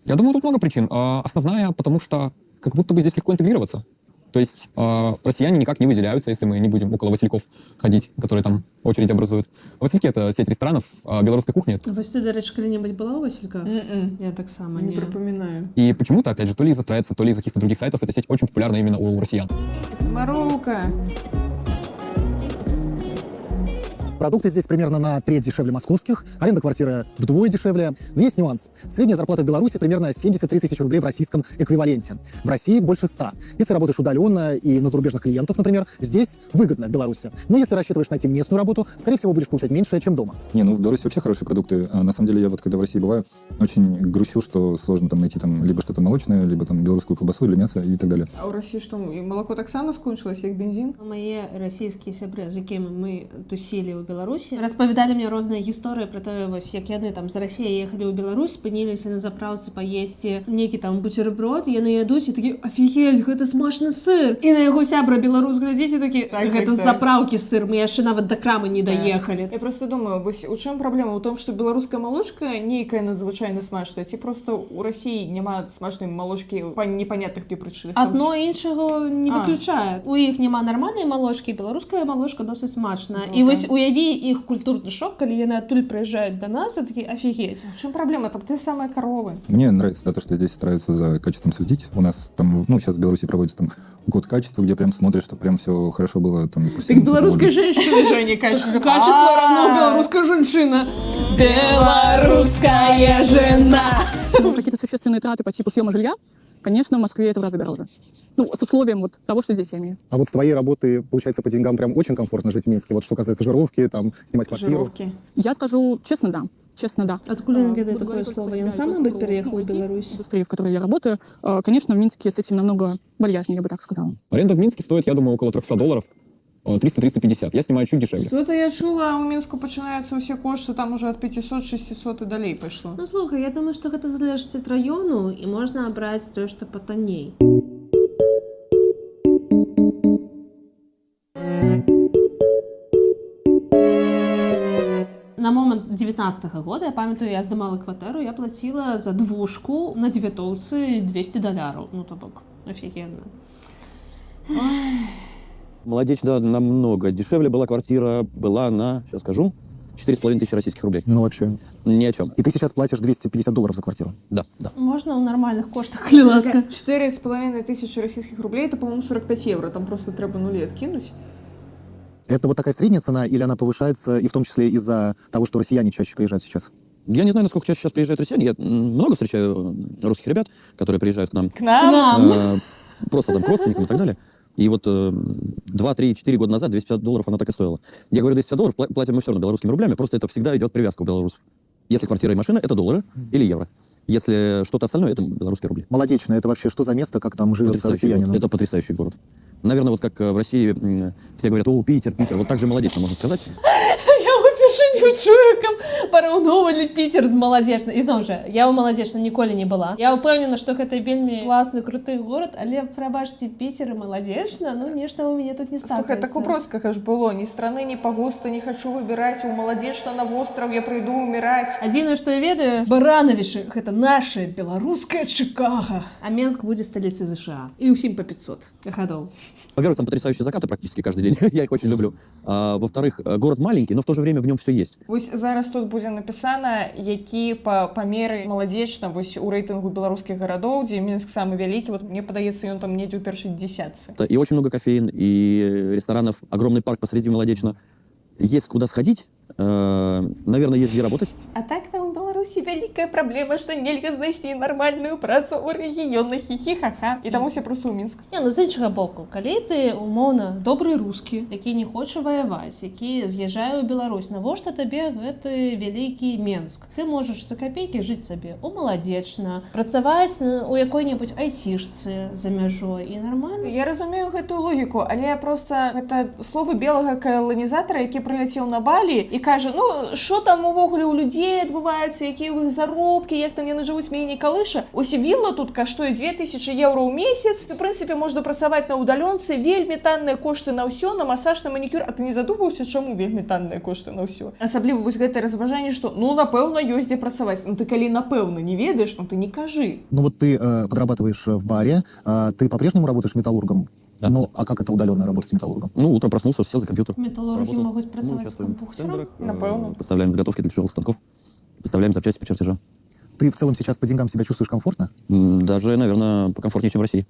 Я думаю, тут много причин. Основная, потому что как будто бы здесь легко интегрироваться. То есть россияне никак не выделяются, если мы не будем около Васильков ходить, которые там очередь образуют. Васильки — это сеть ресторанов белорусской кухни. А вось ты, до речі, коли-нибудь была у Васильках? Я так само не припоминаю. И почему-то, опять же, то ли из-за Threads, то ли из-за каких-то других сайтов, эта сеть очень популярна именно у россиян. Марука. Продукты здесь примерно на треть дешевле московских, аренда квартиры вдвое дешевле. Но есть нюанс. Средняя зарплата в Беларуси примерно 73 тысячи рублей в российском эквиваленте. В России больше 100. Если работаешь удаленно и на зарубежных клиентов, например, здесь выгодно в Беларуси. Но если рассчитываешь найти местную работу, скорее всего, будешь получать меньше, чем дома. В Беларуси вообще хорошие продукты. На самом деле, я вот когда в России бываю, очень грущу, что сложно там найти там либо что-то молочное, либо там белорусскую колбасу или мясо и так далее. А у России что, и молоко так само скончилось, як бензин? Мои российские сябры, з якими мы тусили у Беларусі, распавядалі мне розныя гісторыі про тое, вось як яны там з России ехалі ў Беларусь, спыніліся на заправцы паесці нейкі там бутерброд, яны ядуць і такі: офігеть, гэта смачны сыр. І на яго сябра беларус глядзіць і такі: гэта з заправкі сыр, мы яшчэ нават да крамы не даехалі. Я просто думаю, вось у чым праблема? У том, што беларуская малочка нейкая надзвычайна смачная, ці просто у России няма смачнай малочкі па непонятных прычынах? Адно іншага не выключае. У іх няма нармальнай малочкі, беларуская малочка досыць смачная. І вось уяві іх культурны шок, калі яны адтуль прыязджаюць до нас, и такие: офигеть. В чем проблема? Там те самые коровы. Мне нравится то, что здесь стараются за качеством следить. У нас там, сейчас в Беларуси проводится там год качества, где прям смотришь, что прям все хорошо было. Там, так белорусская женщина же, не качество. Качество равно белорусская женщина. Белорусская жена. Какие-то существенные траты по типу съема жилья, конечно, в Москве это в разы дороже. С условием вот того, что здесь я имею. А вот с твоей работы, получается, по деньгам прям очень комфортно жить в Минске. Вот что касается жировки, там, снимать квартиру. Жировки. Я скажу честно, да. Честно, да. Откуда он ведает такое слово? Я сам бы переехал в Беларусь. Индустрии, в которой я работаю, конечно, в Минске с этим намного вальяжнее, я бы так сказала. Аренда в Минске стоит, я думаю, около $300. 300-350. Я снимаю чуть дешевле. Что-то я чула, у Мінску починаються усі кошти, там уже от 500-600 і далей пішло. Ну, слухай, я думаю, что это залежит от району, и можно брать то, что потоней. На момент 19-го года, я памятаю, я здымала кватэру, я платила за двушку на Девятоўцы $200. Ну, то бок, офигенно. Молодечно намного дешевле была квартира, была на, сейчас скажу, 4500 российских рублей. Ну, вообще. Ни о чем. И ты сейчас платишь $250 за квартиру? Да, да. Можно у нормальных коштах, коли ласка. 4500 российских рублей, это, по-моему, 45 евро, там просто треба нули откинуть. Это вот такая средняя цена, или она повышается, и в том числе из-за того, что россияне чаще приезжают сейчас? Я не знаю, насколько чаще сейчас приезжают россияне. Я много встречаю русских ребят, которые приезжают к нам. К нам? Просто там к родственникам и так далее. И вот 2, 3, 4 года назад $250 она так и стоила. Я говорю, $250 платим мы все равно белорусскими рублями, просто это всегда идет привязка у белорусов. Если квартира и машина, это доллары или евро. Если что-то остальное, это белорусские рубли. Молодечно, это вообще что за место, как там живет россиянин? Это потрясающий город. Наверное, вот как в России все говорят, о, Питер, вот так же молодечно, можно сказать. Я не чую, як параўноўвалі Пітер з Маладзечна. І зноў жа, я ў Маладзечна ніколі не была. Я ўпэўнена, што гэта вельмі класны, круты горад, але, прабачце, Пітер і Маладзечна, ну, нешта ў мяне тут не стакаецца. Слухай, так у Бродскага ж было, ні страны, ні пагоста не хочу выбіраць, у Маладзечна на востраў я прыйду уміраць. Адзінае, што я ведаю, Баранавічы — гэта наша беларуская Чикаго. А Менск будзе сталіцай США. І ўсім по 500 гадоў. Во-первых, там потрясающие закаты практически каждый день. Я их очень люблю. Во-вторых, город маленький, но в то же время в нем все есть. Вось зараз тут будзе напісана, які па памеры Маладзечна вось у рэйтынгу беларускіх гарадоў, дзе Мінск самы вялікі, вот мне падаецца, ён там недзе ў першай дзесятцы. И очень много кофеин, и ресторанов, огромный парк посреди Молодечно. Есть куда сходить, наверное, есть где работать. А так-то у Беларусі вялікая праблема, што нельга знайсці нармальную працу ў рэгіёнах, хі-хі-ха-ха. І там усе просто ў Мінск. Не, ну з іншага боку, калі ты, умоўна, добры рускі, які не хоча ваяваць, які з'язджае ў Беларусь, навошта табе гэты вялікі Менск? Ты можаш за капейкі жыць сабе у Маладзечна, працаваць у якой-небудзь айцішцы за мяжой, і нармальна. Я разумею гэтую логіку, але проста гэта словы белага каланізатара, які прыляцеў на Балі і кажа, ну, що там увогуле у людей адбываецца, якія ў іх заробкі, як там яны жывуць, мяне не калыша. Ось вілла тут каштуе 2000 евро ў месяц. В прынцыпе, можна працаваць на ўдалёнцы, вельмі танныя кошты на ўсё, на масаж, на манікюр. А ты не задумаўся, чаму вельмі танныя кошты на ўсё? Асабліва вось гэтае разважанне, што, ну, напэўна, ёсць дзе працаваць. Ну, ты калі напэўна не ведаеш, ну, ты не кажы. Ну, вот ты подрабатываешь в баре, ты по-прежнему работаешь металлургом? Да. Ну, а как это удаленно работать металлургом? Ну, утром проснулся, сел за компьютер. Металлурги могут працаваць з компьютером? Напэўна. Поставляем заготовки для тяжелых станков, поставляем запчасти по чертежам. Ты в целом сейчас по деньгам себя чувствуешь комфортно? Даже, наверное, покомфортнее, чем в России.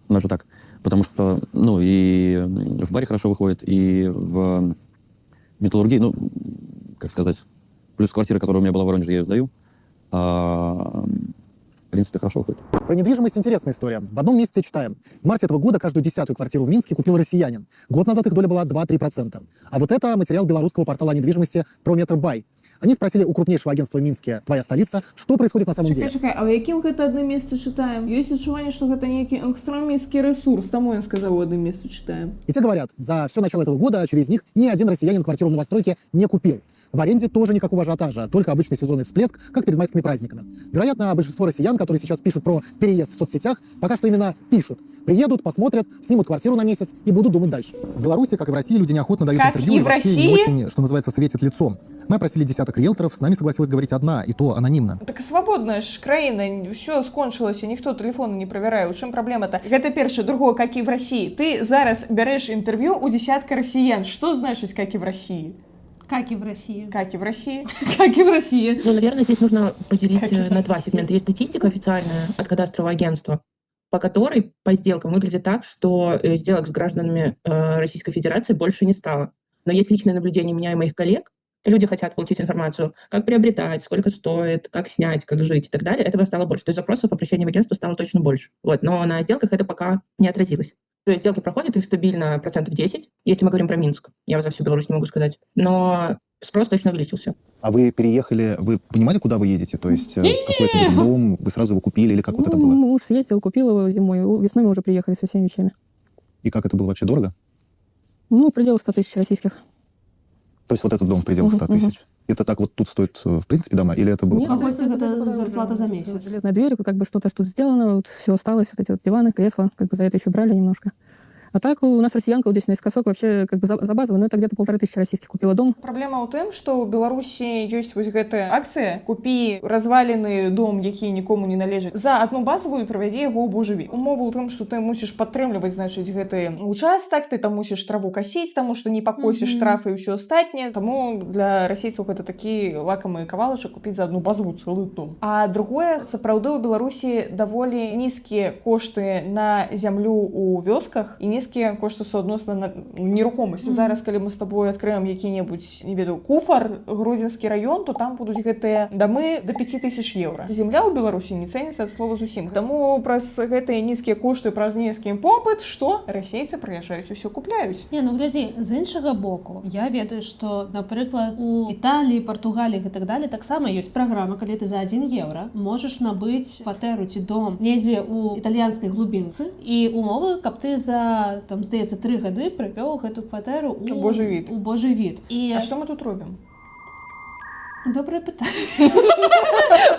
Даже так. Потому что, ну, и в баре хорошо выходит, и в металлургии, ну, как сказать, плюс квартира, которая у меня была в Воронеже, я ее сдаю. В принципе, хорошо выходит. Про недвижимость интересная история. В одном месте читаем. В марте этого года каждую 10-ю квартиру в Минске купил россиянин. Год назад их доля была 2-3%. А вот это материал белорусского портала о недвижимости Прометрбай. Они спросили у крупнейшего агентства в Минске «Твоя столица», что происходит на самом деле. Чакай, а у якім гэта адным месцы чытаем? Ёсць адчуванне, што гэта нейкі экстрамістскі ресурс, таму я сказаў, у адным месцы читаем. И те говорят, за все начало этого года через них ни один россиянин квартиру в новостройке не купил. В аренде тоже никакого ажиотажа, только обычный сезонный всплеск, как перед майскими праздниками. Вероятно, большинство россиян, которые сейчас пишут про переезд в соцсетях, пока что именно пишут. Приедут, посмотрят, снимут квартиру на месяц и будут думать дальше. В Беларуси, как и в России, люди неохотно дают как интервью и вообще не очень, что называется, светит лицом. Мы опросили десяток риэлторов, с нами согласилась говорить одна, и то анонимно. Так свободная ж краіна, все скончылася, ніхто тэлефоны не правярае. У чым праблема-то? Гэта першае, другое, как и в России. Ты зараз бярэш интервью у десятка россиян. Что значит, как и в России? Как и в России. Как и в России. Как и в России. Ну, наверное, здесь нужно поделить на два сегмента. Есть статистика официальная от кадастрового агентства, по которой по сделкам выглядит так, что сделок с гражданами Российской Федерации больше не стало. Но есть личное наблюдение меня и моих коллег. Люди хотят получить информацию, как приобретать, сколько стоит, как снять, как жить и так далее. Этого стало больше. То есть запросов, обращений в агентство стало точно больше. Вот. Но на сделках это пока не отразилось. То есть сделки проходят, их стабильно 10%, если мы говорим про Минск. Я за всю Беларусь не могу сказать. Но Спрос точно увеличился. А вы переехали, вы понимали, куда вы едете? То есть какой-то есть дом, вы сразу его купили или как вот это было? Муж съездил, купил его зимой. Весной мы уже приехали со всеми вещами. И как это было вообще дорого? Ну, в пределах 100 тысяч российских. То есть вот этот дом в пределах 100 тысяч. Это так вот тут стоит, в принципе, дома? Или это было? Нет, это зарплата за месяц. Железная дверь, как бы что-то тут сделано, вот все осталось, вот эти вот диваны, кресла, как бы за это еще брали немножко. А так у нас россиянка вот здесь наискосок вообще как бы за базово, но это где-то 1500 российских купила дом. Праблема ў тым, што ў Беларусі ёсць вось гэтая акцыя купі развалены дом, які нікому не належыць за одну базовую і правядзі яго ў божыві. Умова ў тым, што ты мусіш падтрымліваць, значыць, гэты участак, ты там мусіш траву касіць, таму што не пакосіш штрафы і ўсё астатняе. Таму для расейцаў гэта такі лакамы кавалачак купіць за одну базовую цэлы дом. А другое, сапраўды ў Беларусі даволі нізкія кошты на зямлю ў вёсках і нізкія кошты суадносна на нерухомасць. Зараз, калі мы з табой адкрыем які-небудзь, не ведаю, Куфар, Гродзенскі раён, то там будуць гэтыя дамы до 5000 евро. Земля ў Беларусі не цэніцца ад слова зусім. Таму праз гэтыя нізкія кошты, праз нізкі попыт, што расейцы прыязджаюць, усё купляюць. Не, ну глядзі, з іншага боку, я ведаю, што, напрыклад, у Італіі, Партугаліі і так далее таксама ёсць праграма, калі ты за 1 евро можаш набыць кватэру ці дом недзе ў італьянскай глубінцы і умовы, каб ты за там, здаецца, 3 гады прывёў гэту кватэру у Божий від. А што мы тут робім? Добрае пытанне.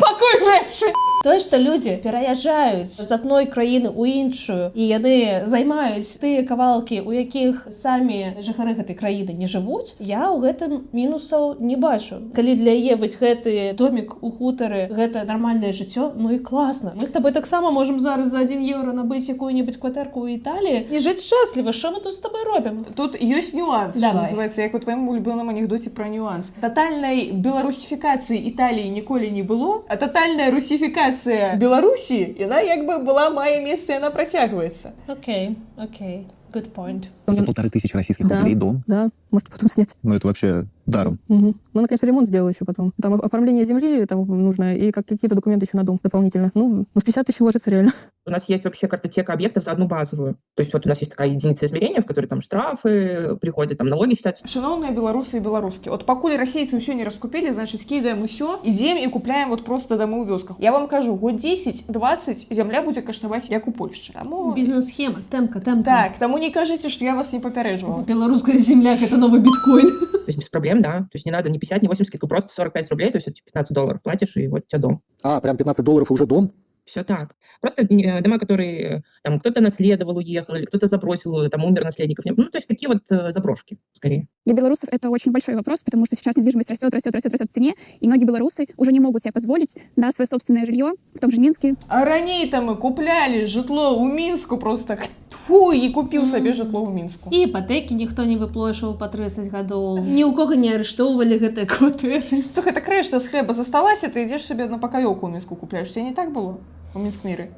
Пакуль рэчы. Тое, што людзі пераязджаюць з адной краіны ў іншую і яны займаюць тыя кавалкі, у якіх самі жыхары гэтай краіны не жывуць, я ў гэтым мінусаў не бачу. Калі для яе вось гэты домік у хутары гэта нармальнае жыццё, ну і класна. Мы з табой таксама можам зараз за 1 евро набыць якую-небудзь кватэрку ў Італіі і жыць шчасліва. Што мы тут з табой робім? Тут ёсць нюанс, што называецца, як у тваім улюбёным анекдоце пра нюанс. Татальнай беларусіфікацыі Італіі ніколі не было, а татальная русіфікацыя Беларусі, яна як бы была, мае месца, яна працягваецца. Окей. Good point. За 1500 российских рублей дом? Да, может потом снять. Ну это вообще даром. Ну, она, конечно, ремонт сделала еще потом. Там оформление земли там нужно, и какие-то документы еще на дом дополнительно. Ну, в 50 тысяч вложится реально. У нас есть вообще картотека объектов за одну базовую. То есть вот у нас есть такая единица измерения, в которой там штрафы приходят, там налоги считать. Шановные белорусы и белоруски, вот покуль расейцы все не раскупили, значит, скидаем все, идем и купляем вот просто домы в вёсках. Я вам кажу, год 10-20 земля будет каштаваць як у Польшчы. Таму... Бизнес-схема, темка. Так, тому не кажите, что я вас не попередживала. Белорусская земля — это новый биткоин. То есть без проблем, да. То есть не надо ни 50, ни 80, просто 45 рублей, то есть $15 платишь, и вот у тебя дом. А, прям $15 и уже дом? Все так. Просто дома, которые там кто-то наследовал, уехал, или кто-то забросил, там умер наследников. Ну, то есть такие вот заброшки, скорее. Для белорусов это очень большой вопрос, потому что сейчас недвижимость растет в цене, и многие белорусы уже не могут себе позволить, да, свое собственное жилье в том же Минске. А ранее-то мы купляли житло у Минску просто и купил себе житло у Минску. И ипотеки никто не выплачивал по 30 годов. Ни у кого не арестовывали гэтыя кватэры. Слухай, так рэшта з хлеба засталася, ты идешь себе на пакаёўку у Минску купляешь. Тебе не так было? У Мінскміры.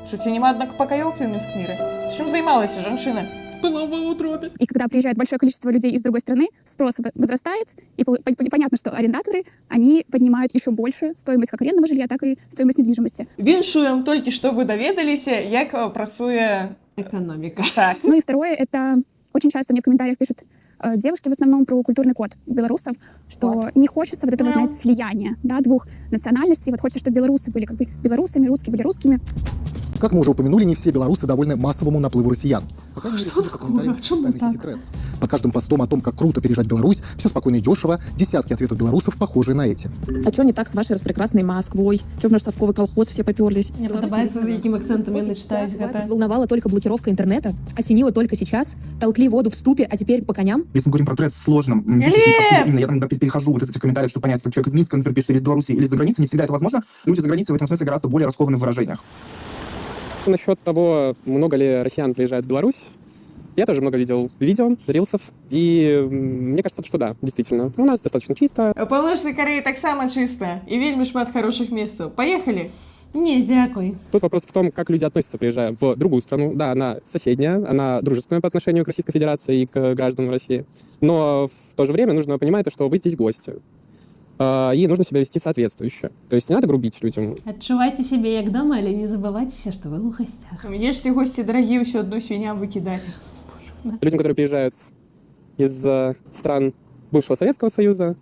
Що тебе нема однако пакаёўкі у Мінскміры? Чым займалася жанчына? Была в утробе. И когда приезжает большое количество людей из другой страны, спрос возрастает, и понятно, что арендаторы, они поднимают еще больше стоимость как арендного жилья, так и стоимость недвижимости. Віншуем, толькі што вы даведаліся, як працуе экономика. Так. Ну и второе, это очень часто мне в комментариях пишут девушки в основном про культурный код белорусов, что не хочется вот этого, знаете, слияния, да, двух национальностей. Вот хочется, чтобы белорусы были как бы белорусами, русские были русскими. Как мы уже упомянули, не все белорусы довольны массовому наплыву россиян. Что такое? О чем это? Под каждым постом о том, как круто переезжать в Беларусь, все спокойно и дешево, десятки ответов белорусов, похожие на эти. А что не так с вашей распрекрасной Москвой? Что в наш совковый колхоз все поперлись? Мне подобается, за каким акцентом я начитаюсь. Волновала только блокировка интернета, осенила только сейчас, толкли воду в ступе, а теперь по коням. Если мы говорим про тред с сложным, именно я там перехожу вот из этих комментариев, чтобы понять, что человек из Минска, например, пишет из Беларуси или из-за границы, не всегда это возможно. Люди за границей в этом смысле гораздо более раскованы в выражениях. Насчет того, много ли россиян приезжает в Беларусь, я тоже много видел видео, рилсов, и мне кажется, что да, действительно. У нас достаточно чисто. Паўночнай Карэі таксама чыста, і вельмі шмат хороших месцаў. Поехали? Не, дякуй. Тут вопрос в том, как люди относятся, приезжая в другую страну. Да, она соседняя, она дружественная по отношению к Российской Федерации и к гражданам России. Но в то же время нужно понимать, что вы здесь гости. И нужно себя вести соответствующе. То есть не надо грубить людям. Отчувайте себя як дома, или не забывайте, что вы в гостях. Ешьте, гости дорогие, все одно свиньям выкидать. Людям, которые приезжают из стран бывшего Советского Союза,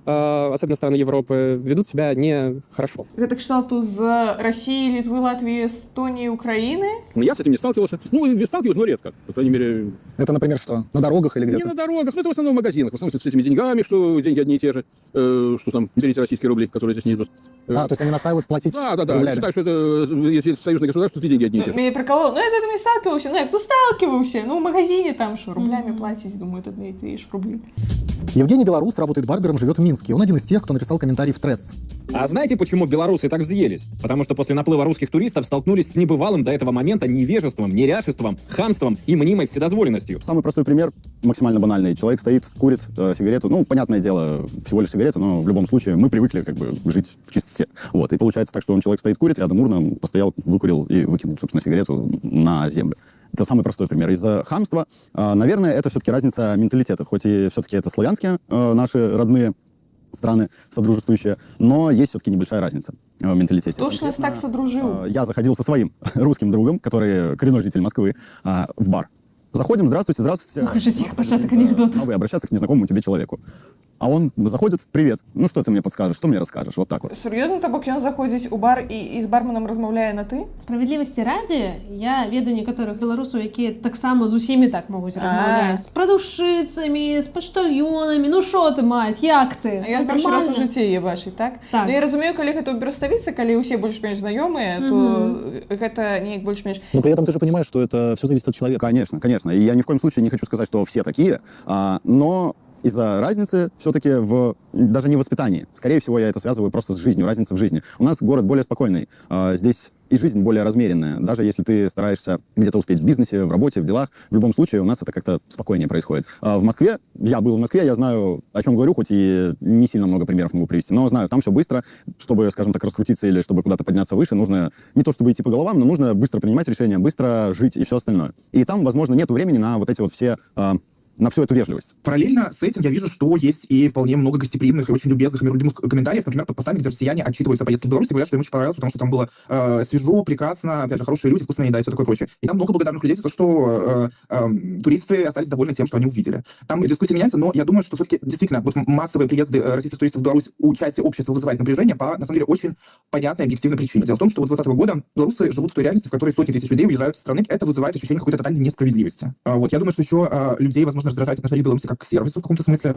особенно страны Европы, ведут себя нехорошо. Гэта кшталту з России, Литвы, Латвии, Эстонии, Украины? Я с этим не сталкивался. Ну, сталкивался, но редко. По крайней мере... Это, например, что? На дорогах или где-то? Не на дорогах, но это в основном в магазинах. В основном с этими деньгами, что деньги одни и те же. Что там, берите российские рубли, которые здесь не идут. То есть они настаивают платить рублями? Считаю, что это, если это союзное государство, то деньги одни и те же. Меня прикололо. Я с этим не сталкивался. Кто сталкивался? В магазине там что, рублями платить? Думаю, это одни и те же рубли. Евгений Белорус работает барбером, живет в Минске. Он один из тех, кто написал комментарий в Threads. А знаете, почему белорусы так взъелись? Потому что после наплыва русских туристов столкнулись с небывалым до этого момента невежеством, неряшеством, хамством и мнимой вседозволенностью. Самый простой пример, максимально банальный. Человек стоит, курит сигарету. Ну, понятное дело, всего лишь сигарета, но в любом случае мы привыкли как бы жить в чистоте. Вот. И получается так, что человек стоит, курит, рядом урна, постоял, выкурил и выкинул, собственно, сигарету на землю. Это самый простой пример. Из-за хамства, наверное, это все-таки разница менталитета. Хоть и все-таки это славянские наши родные страны содружествующие, но есть все-таки небольшая разница в менталитете. Кто ж нас так содружил? Я заходил со своим русским другом, который коренной житель Москвы, в бар. Заходим, здравствуйте, здравствуйте. Хочется их початок анекдота. Вы обращаться к незнакомому тебе человеку. А он заходит, привет, ну что ты мне подскажешь, что мне расскажешь, вот так вот. Серьезно, то бок ён заходзіць у бар і з барменам размаўляе на ты? Справядлівасці раді, я ведаю некаторых беларусаў, якія таксама з усімі так могуць размаўляць. З прадаўшчыцамі, з пачтальёнамі, ну што ты, маць, як ты? Я першы раз у жыцці яе бачыць, так? Ну я разумею, калі гэта ў Бераставіцы, калі ўсе больш-менш знаёмыя, то гэта неяк больш-менш. Но при этом ты же понимаешь, что это все зависит от человека. Конечно, конечно. И я ни в коем случае не хочу сказать, что все такие, но из-за разницы все-таки даже не в воспитании. Скорее всего, я это связываю просто с жизнью, разница в жизни. У нас город более спокойный. Здесь и жизнь более размеренная. Даже если ты стараешься где-то успеть в бизнесе, в работе, в делах, в любом случае у нас это как-то спокойнее происходит. В Москве, я был в Москве, я знаю, о чем говорю, хоть и не сильно много примеров могу привести, но знаю, там все быстро. Чтобы, скажем так, раскрутиться или чтобы куда-то подняться выше, нужно не то чтобы идти по головам, но нужно быстро принимать решения, быстро жить и все остальное. И там, возможно, нет времени на вот эти вот все... на всю эту вежливость. Параллельно с этим я вижу, что есть и вполне много гостеприимных и очень любезных и миролюбимых комментариев, например, под постами, где россияне отчитываются о поездке в Беларусь и говорят, что им очень понравилось, потому что там было свежо, прекрасно, опять же, хорошие люди, вкусная еда и все такое прочее. И там много благодарных людей за то, что туристы остались довольны тем, что они увидели. Там дискуссия меняется, но я думаю, что все-таки действительно вот массовые приезды российских туристов в Беларусь у части общества вызывает напряжение по, на самом деле, очень понятной объективной причине. Дело в том, что вот с 2020 года белорусы живут в той реальности, в которой сотни тысяч людей уезжают из страны. Это вызывает ощущение какой-то тотальной несправедливости. Вот я думаю, что еще людей, возможно, раздражает отношение Беларуси как к сервису в каком-то смысле.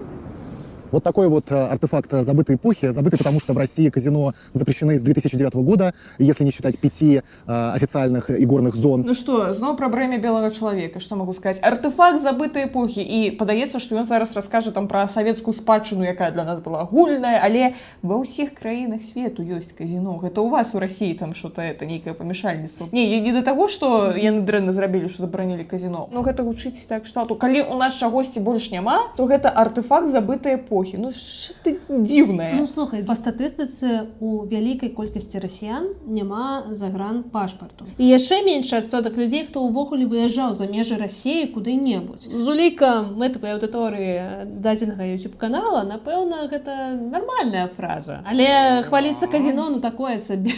Вот такой вот артефакт забытой эпохи. Забытый, потому что в России казино запрещены с 2009 года, если не считать 5 официальных игорных зон. Ну что, снова про бремя белого человека, что могу сказать? Артефакт забытой эпохи. И падаецца, что ён зараз расскажа там про советскую спадчыну, якая для нас была агульная, але ва ўсіх краінах свету ёсць казино. Это у вас у России там что-то это нейкае памяшальніцтва. Не до того, что яны дрэнна зрабілі, что забаранілі казино. Ну гэта гучыць так штату. Калі у нас чагосьці больш няма, то гэта артефакт забытай эпохи. Ну що ти дивне? Ну слухай, па статыстыцы у вялікай колькасці расіян няма загранпашпарту. І яшчэ менш адсотак людзей, хто ўвогуле выязджаў за межы Расіі куды-небудзь. З улікам мэтавай аўдыторыі дадзенага YouTube-канала, напэўна, гэта нармальная фраза. Але хваліцца казино, ну такое сабе.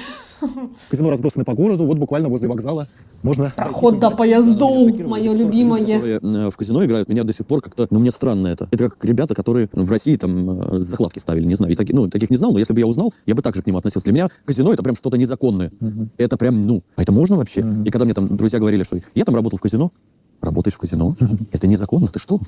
Казино разбросаны по городу, вот буквально возле вокзала. Можно... Проход до поездов, мое любимое. Которые в казино играют, меня до сих пор как-то, мне странно это. Это как ребята, которые в России там закладки ставили, не знаю. И таких не знал, но если бы я узнал, я бы также к нему относился. Для меня казино это прям что-то незаконное. Это прям, а это можно вообще? И когда мне там друзья говорили, что я там работал в казино, работаешь в казино? Это незаконно, ты что?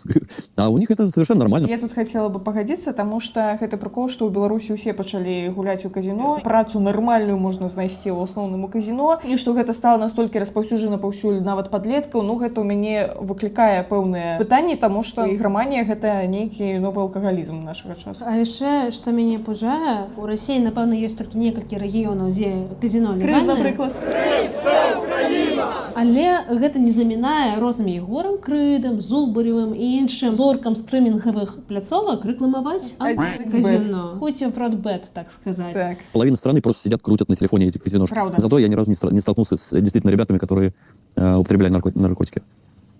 А у них это совершенно нормально. Я тут хотела бы погодиться, потому что это прикол, что у Беларуси все пачалі гуляць у казино. Працу нормальную можно знайсці ў асноўным у казино. І што гэта стало настолько распаўсюджана паўсюль нават падлеткаў, ну гэта ў мяне выклікае пэўныя пытанні, таму што іграманія гэта нейкі новы алкагалізм нашага часу. А яшчэ, што мяне пужае, у Расіі, напэўна, ёсць толькі некалькі рэгіёнаў, дзе казино легальнае. Крым, напрыклад. Але гэта не замінае рознымі ігорам, крыдам, зубаревым і іншым зоркам стрымінгавых пляцовак рекламаваць казино. Хоть в Родбет, так сказать. Так. Половина страны просто сидят, крутят на телефоне эти казино. Правда. Зато я ни разу не столкнулся с действительно ребятами, которые употребляли наркотики.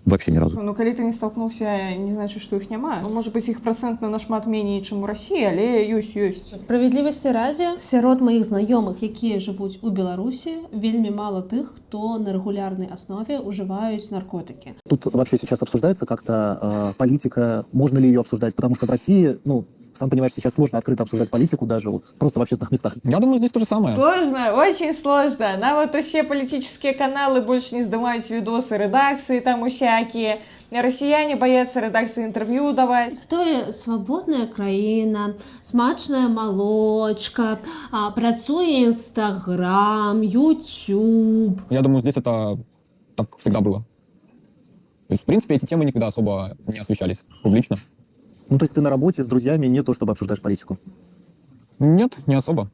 Вообще ни разу. Ну, калі ты не столкнуўся, не значит, што іх няма. Ну, можа быць, іх працэнтна нашмат меней, чым у Расіі, але ёсць. Справядлівасці раді, сярод маіх знаёмых, якія жывуць у Беларусі, вельмі мала тых, хто на регулярной основе уживаюць наркотики. Тут вообще сейчас обсуждается как-то политика, можно ли ее обсуждать, потому что в России, ну, сам понимаешь, сейчас сложно открыто обсуждать политику даже вот просто в общественных местах. Я думаю, здесь то же самое. Сложно, очень сложно. Нам вот все политические каналы больше не сдавают видосы редакции там усякие. Россияне боятся редакции интервью давать. Тое свабодная краіна, смачная молочка, працуе Инстаграм, YouTube. Я думаю, здесь это так всегда было. То есть, в принципе, эти темы никогда особо не освещались публично. Ну, то есть ты на работе с друзьями не то, чтобы обсуждаешь политику? Нет, не особо.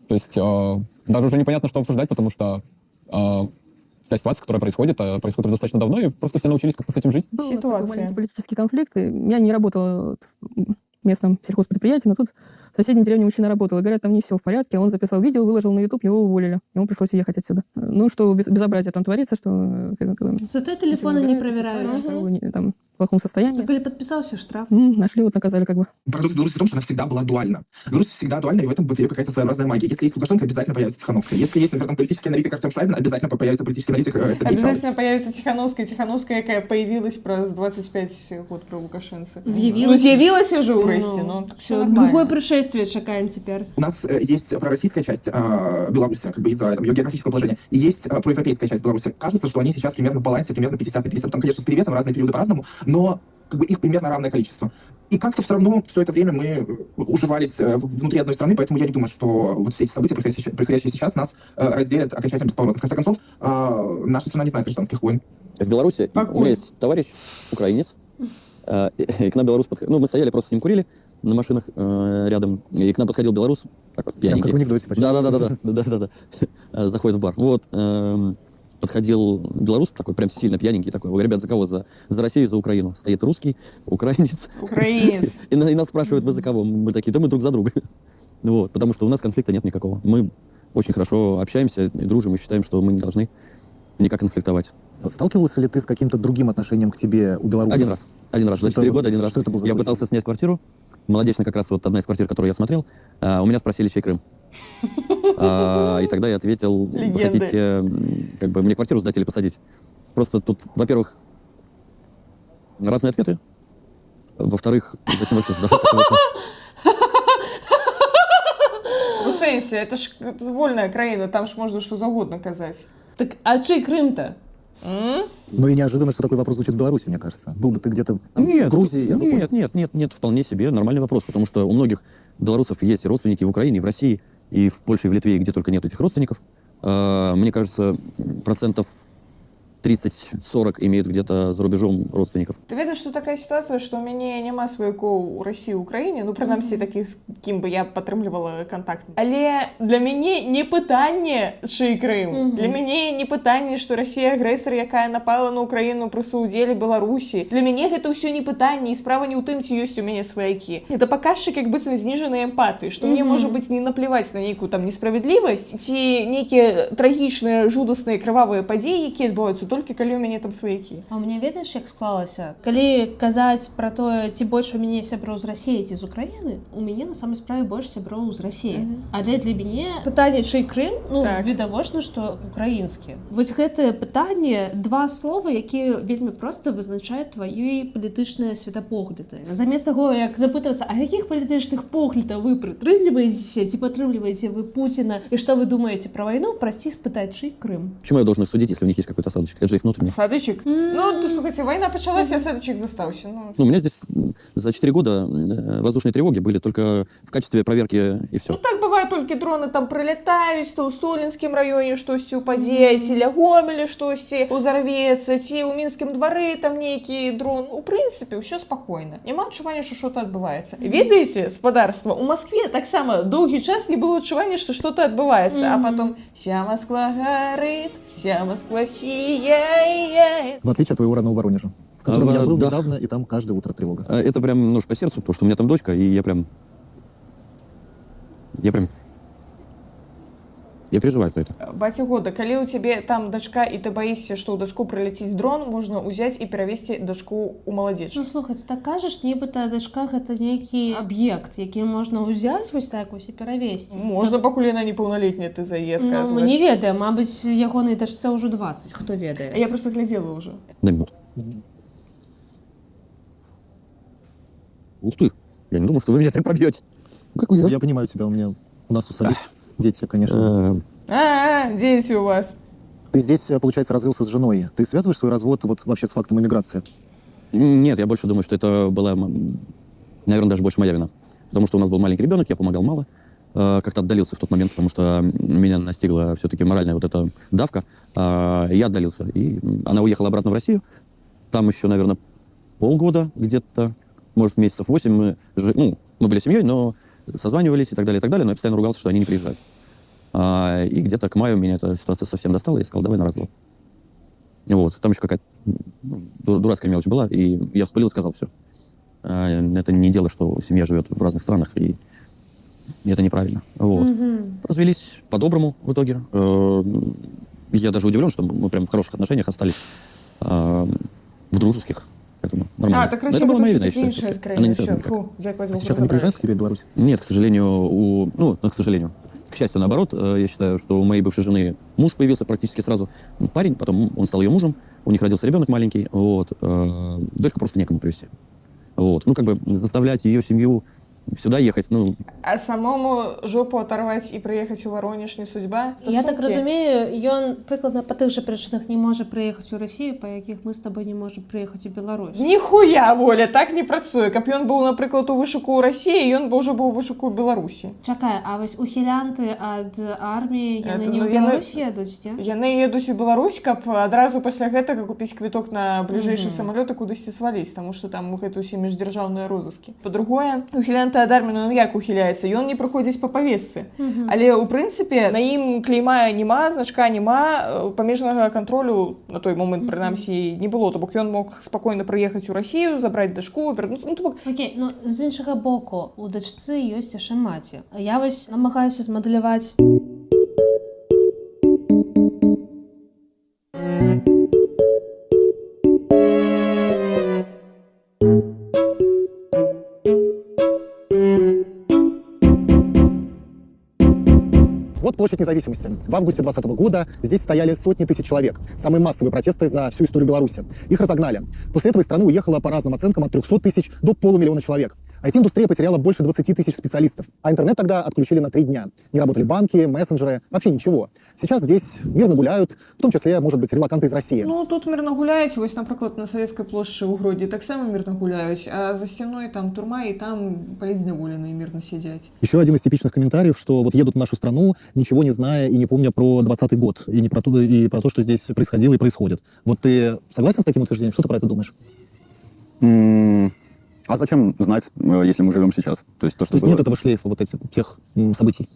То есть даже уже непонятно, что обсуждать, потому что вся ситуация, которая происходит уже достаточно давно, и просто все научились как-то с этим жить. Был такой маленький политический конфликт. Я не работала в местном сельхозпредприятии, но тут в соседней деревне мужчина работал. И говорят, там не все в порядке. Он записал видео, выложил на YouTube, его уволили. Ему пришлось уехать отсюда. Ну, что безобразие там творится, что... Зато телефоны не проверяют. Там в плохом состоянии. Или подписался штраф. Нашли, вот наказали как бы. Парадокс Беларуси в том, что она всегда была дуальна. Беларусь всегда дуальна, и в этом вот какая-то своеобразная магия. Если есть Лукашенко, обязательно появится Тихановская. Если есть, например, там политический аналитик Артем Шайбин, обязательно появится политический аналитик Сергей Шалов. Обязательно появится Тихановская, якая появилась про 25 год про Лукашенца. З'явилась уже у Рости, но все другое пришествие чекаем теперь. У нас есть пророссийская часть Беларуси, как бы из-за ее географического положения, и есть проевропейская часть Беларуси. Кажется, что они сейчас примерно в балансе, примерно 50 на 50. Там, конечно, с перевесом, разные периоды по-разному, но как бы их примерно равное количество. И как-то все равно все это время мы уживались внутри одной страны, поэтому я не думаю, что вот все эти события, происходящие сейчас, нас разделят окончательно бесповоротно. В конце концов, наша страна не знает гражданских войн. В Беларуси у меня есть товарищ, украинец, и к нам белорус подходил. Ну, мы стояли, просто с ним курили на машинах рядом, и к нам подходил белорус, так вот, пьяненький. Как в анекдоте почти. Да. Заходит в бар. Вот, подходил белорус, такой прям сильно пьяненький, такой, вы, ребят, за кого? За Россию, за Украину. Стоит русский, украинец. И нас спрашивают, вы за кого? Мы такие, да мы друг за друга. Вот, потому что у нас конфликта нет никакого. Мы очень хорошо общаемся и дружим, и считаем, что мы не должны никак конфликтовать. Сталкивался ли ты с каким-то другим отношением к тебе у белорусов? Один раз. За 4 года один раз. Что это был за Я случай? пытался снять квартиру. Молодечно как раз вот одна из квартир, которую я смотрел. У меня спросили, чей Крым. И тогда я ответил, вы хотите как бы мне квартиру сдать или посадить? Просто тут, во-первых, разные ответы. Во-вторых, зачем вообще задавать такой вопрос? Ну, сенсі, это ж вольная країна, там ж можно что завгодно казать. Так, а чей Крым-то? Ну и неожиданно, что такой вопрос звучит в Беларуси, мне кажется. Был бы ты где-то в Грузии. Нет, вполне себе нормальный вопрос, потому что у многих белорусов есть родственники в Украине, в России, и в Польше, и в Литве, и где только нет этих родственников. Мне кажется, 30-40% имеют где-то за рубежом родственников. Ты ведаешь, что такая ситуация, что у мяне няма сваякоў у России, Украине, ну, прынамсі, таких, з кім бы я падтрымлівала контакт. Але для мяне не пытанне, чый Крым. Для мяне не пытанне, что Россия агрэсар, якая напала на Украину пры суудзеле Беларусі. Для мяне гэта ўсё не пытанне, і справа не ў тым, ці ёсць у мяне сваякі. Это паказчык, як быццам зніжанай эмпатыі, што мне можа быць не наплеваць на нейкую там несправядлівасць, ці нейкія трагічныя, жудасныя, крывавыя падзеі, якія адбываюцца толькі калі ў мяне там сваякі. А у мяне ведаеш, як склалася? Калі казаць пра тое, ці больш у мяне сяброў з Расіі, ці з Украіны, у мяне на самай справе больш сяброў з Расіі. Але для мяне пытанне, чый Крым, ну, відавочна, што украінскі. Вось гэтае пытанне, два словы, якія вельмі проста вызначаюць твои палітычныя светапогляды. Замест таго, як запытвацца, а якіх палітычных поглядаў вы прытрымліваеце, ці падтрымліваеце вы Путіна, і што вы думаеце пра вайну, прасці спытаць, чый Крым. Почему я должен их судить, если у них есть какой-то осадочек? Это же их внутренний. Осадочек? Ну, слушайте, война началась, и осадочек застался. Ну, у меня здесь за 4 года воздушные тревоги были только в качестве проверки, и все. Ну, так бывает, только дроны там прилетают, то в Столинском районе что-то упадет, или в Гомеле что-то узорвется, ці у Минском дворе там некий дрон. В принципе, все спокойно. Нема адчування, что что-то отбывается. Ведаете, господарство, у Москве так само долгий час не было адчування, что что-то отбывается, а потом вся Москва горит, вся Москва сияет. В отличие от твоего родного Воронежа, в котором я был недавно, и там каждое утро тревога. Это прям нож по сердцу, потому что у меня там дочка, и я прям Я переживаю про это. Баця года, калі ў цябе там дачка і ты баішся, што ў дачку прыляціць дрон, можна ўзяць і перавесці дачку ў маладзечку. Ну слухай, ты так кажаш, нібыта дачка гэта нейкі аб'ект, які можна ўзяць вось так вось і перавесці. Можна, пакуль яна непаўналетняя, ты за яе адказваеш. Ну, мы не ведаем, мабыць, ягонай дачцэ ўжо 20, хто ведае. Я просто глядзела ўжо. Дай минуту. Ух ты, я не думал, что вы меня так побьете. Я понимаю тебя, у нас у самих дети, конечно. Дети у вас. Ты здесь, получается, развелся с женой. Ты связываешь свой развод вот вообще с фактом иммиграции? Нет, я больше думаю, что это была, наверное, даже больше моя вина. Потому что у нас был маленький ребенок, я помогал мало. Как-то отдалился в тот момент, потому что меня настигла все-таки моральная вот эта давка. Я отдалился. И она уехала обратно в Россию. Там еще, наверное, полгода где-то, может, месяцев 8. Мы были семьей, но созванивались и так далее, но я постоянно ругался, что они не приезжают. И где-то к маю меня эта ситуация совсем достала, и я сказал, давай на развод. Вот. Там еще какая-то дурацкая мелочь была, и я вспылил и сказал, все. Это не дело, что семья живет в разных странах, и это неправильно. Вот. Развелись по-доброму в итоге. Я даже удивлен, что мы прям в хороших отношениях остались, в дружеских. Нормально. Так Россия была моя вина, я считаю. Сейчас они приезжают к тебе в Беларусь? Нет, к сожалению, к сожалению. К счастью, наоборот, я считаю, что у моей бывшей жены муж появился практически сразу. Парень, потом он стал ее мужем, у них родился ребенок маленький, вот. Дочку просто некому привезти. Вот. Заставлять ее семью сюда ехать, А самому жопу оторвать и приехать у Воронеж не судьба? Я так разумею, ён прыкладна по тых же причинах не может приехать у Россию, по якіх мы с тобой не можем приехать у Беларусь. Ніхуя, Воля, так не працуе. Каб ён быў, напрыклад, у вышуку ў Расіі, ён бы ўжо быў у вышуку ў Беларусі. Чакай, а вось ухілянты ад арміі, яны не ў Беларусь едуць, не? Яны едуць у Беларусь, каб адразу пасля гэтага купіць квіток на бліжэйшы самалёт і кудысьці сваліць, таму што там гэта ўсе міждзяржаўныя розыскі. Па-другое, ухілянты ад арміі, ён як ухіляецца? Ён не праходзіць па павесцы. Але, ў прынцыпе, на ім клейма няма, значка няма, памежнага кантролю на той момент, прынамсі, не было. То бок ён мог спакойна прыехаць у Расію, забраць дачку, вярнуцца. Окей, з іншага боку, у дачцы ёсць яшчэ маці. Я вось намагаюся змадэляваць Вот площадь Независимости. В августе 2020 года здесь стояли сотни тысяч человек. Самые массовые протесты за всю историю Беларуси. Их разогнали. После этого из страны уехало по разным оценкам от 300 тысяч до 500 000 человек. IT-индустрия потеряла больше 20 тысяч специалистов. А интернет тогда отключили на 3 дня. Не работали банки, мессенджеры, вообще ничего. Сейчас здесь мирно гуляют, в том числе, может быть, релоканты из России. Тут мирно гуляють, ось, наприклад, на Советской площади у Гроді так само мирно гуляють, а за стіною там турма, и там полізневолені мирно сидять. Еще один из типичных комментариев, что вот едут в нашу страну, ничего не зная и не помня про 20-й год, и про то, что здесь происходило и происходит. Вот ты согласен с таким утверждением? Что ты про это думаешь? А зачем знать, если мы живем сейчас? То есть нет этого шлейфа, вот этих тех событий?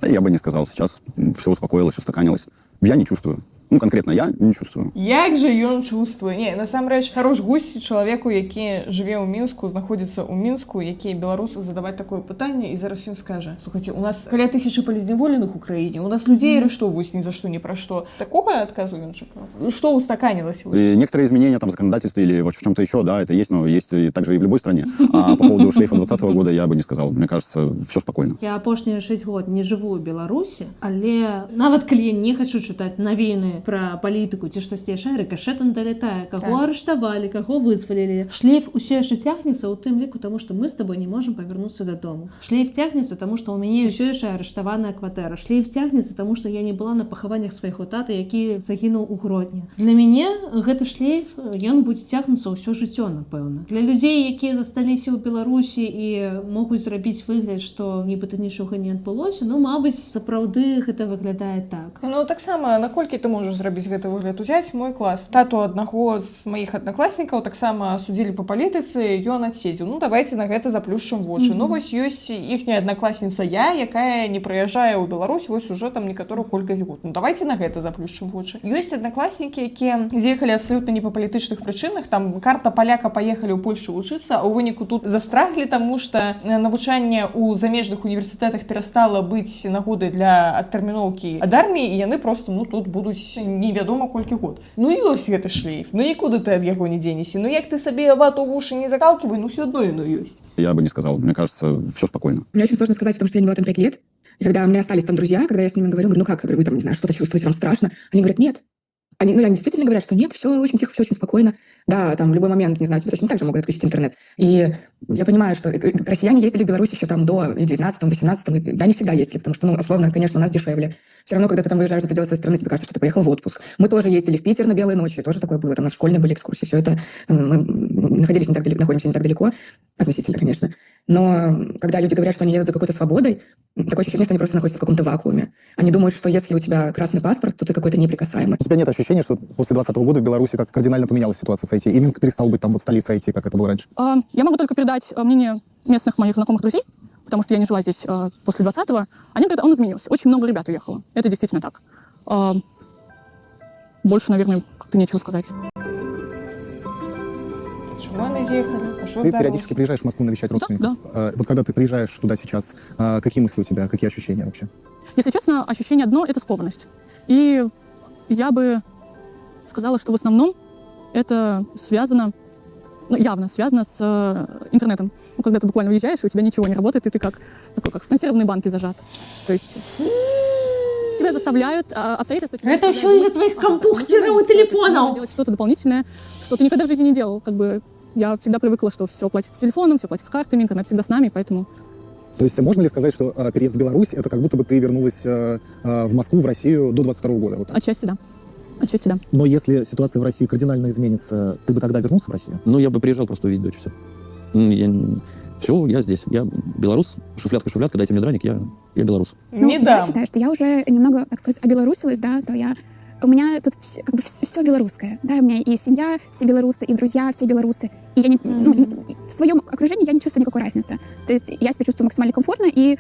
Я бы не сказал. Сейчас все успокоилось, устаканилось. Я не чувствую. Конкретно я не чувствую. Як же ён чувствуе? Не, насамрэч, хорош гусь чалавеку, які жыве ў Мінску, знаходзіцца ў Мінску, які беларус задаваць такое пытанне, і зараз ён скажа: слухайте, у нас каля 1000 палізняволеных у краіне, у нас людзей арыштоўваюць ні за што, ні пра што. Такога адказу ён чакаў? Што устаканілася? Некоторые изменения там в законодательстве или в чем-то еще, да, это есть, но есть и также и в любой стране. А по поводу шлейфа 2020 года я бы не сказал. Мне кажется, все спокойно. Я апошнія 6 год не жыву ў Беларусі, але нават калі я не хочу чытаць навіны пра палітыку ці штосьці яшчэ, рыкашэтам далятае, каго арыштавалі, каго вызвалілі. Шлейф усё яшчэ цягнецца, у тым ліку, таму што мы з табой не можам павярнуцца дадому. Шлейф цягнецца, таму што ў мяне ўсё яшчэ арыштаваная кватэра. Шлейф цягнецца, таму што я не была на пахаваннях свайго таты, які загінуў у Гродні. Для мяне гэты шлейф, ён будзе цягнуцца ўсё жыццё, напэўна. Для людзей, якія засталіся ў Беларусі і могуць зрабіць выгляд, што нібыта нічога не адбылося, мабыць, сапраўды гэта выглядае так. Таксама, наколькі ты можаш можаш зрабіць гэты выгляд. Узяць мой клас. Тату аднаго з маіх аднакласнікаў таксама судзілі па палітыцы, ён адседзеў. Ну, давайте на гэта заплюшчым вочы. Ну, вось ёсць іхняя аднакласніца я, якая не прыязджае ў Беларусь вось уже там некаторую колькасць год. Ну, давайте на гэта заплюшчым вочы. Ёсць аднакласнікі, якія з'ехалі абсалютна не па палітычных прычынах. Там карта паляка паехалі ў Польшу вучыцца, а ў выніку тут застраглі, таму што навучанне ў замежных універсітэтах перастала быць нагодай для адтэрміноўкі ад арміі, і яны просто, ну, тут будуць невядома колькі год. Ну, ёсць гэты шлейф. Ну, нікуды ты ад яго не дзенешся. Ну, як ты сабе вату в уши не закалкивай, ну, все одно оно есть. Я бы не сказал. Мне кажется, все спокойно. Мне очень сложно сказать, потому что я не была там 5 лет. И когда у меня остались там друзья, когда я с ними говорю, ну как, вы там, не знаю, что-то чувствуете, вам страшно? Они говорят, нет. Они действительно говорят, что нет, все очень тихо, все очень спокойно. Да, там в любой момент, не знаю, тебе точно так же могут отключить интернет. И я понимаю, что россияне ездили в Беларусь еще там до 19-го, 18-го, да, не всегда ездили, потому что, ну, условно, конечно, у нас дешевле. Все равно, когда ты там выезжаешь за пределы своей страны, тебе кажется, что ты поехал в отпуск. Мы тоже ездили в Питер на Белые ночи, тоже такое было, там у нас школьные были экскурсии, все это, мы находимся не так далеко, относительно, конечно. Но когда люди говорят, что они едут за какой-то свободой, такое ощущение, что они просто находятся в каком-то вакууме. Они думают, что если у тебя красный паспорт, то ты какой-то неприкасаемый. У тебя нет ощущения, что после 2020 года в Беларуси как кардинально поменялась ситуация с IT, и Минск перестал быть там вот столицей IT, как это было раньше? Я могу только передать мнение местных моих знакомых друзей, потому что я не жила здесь после 20-го. Они говорят, он изменился. Очень много ребят уехало. Это действительно так. Больше, наверное, как-то нечего сказать. Ты периодически приезжаешь в Москву навещать родственников. Да. Вот когда ты приезжаешь туда сейчас, какие мысли у тебя, какие ощущения вообще? Если честно, ощущение одно — это скованность. И я бы сказала, что в основном это связано, ну, явно связано с интернетом. Ну, когда ты буквально уезжаешь, и у тебя ничего не работает, и ты как в консервной банке зажат. То есть себя заставляют, обстоятельства... Это все из-за твоих компьютеров и телефонов. Делать что-то дополнительное, что ты никогда в жизни не делал. Как бы я всегда привыкла, что все платится телефоном, все платится картами, интернет всегда с нами, поэтому... То есть можно ли сказать, что переезд в Беларусь — это как будто бы ты вернулась в Москву, в Россию до 22 года? Вот Отчасти да. Отчасти да. Но если ситуация в России кардинально изменится, ты бы тогда вернулся в Россию? Ну, я бы приезжал просто увидеть дочь, все. Все, я здесь. Я белорус, шуфлятка, дайте мне драник, я белорус. Ну, я считаю, что я уже немного, так сказать, обелорусилась, да, то у меня тут как бы все белорусское, да, у меня и семья, все белорусы, и друзья, все белорусы. И я в своем окружении я не чувствую никакой разницы. То есть я себя чувствую максимально комфортно, и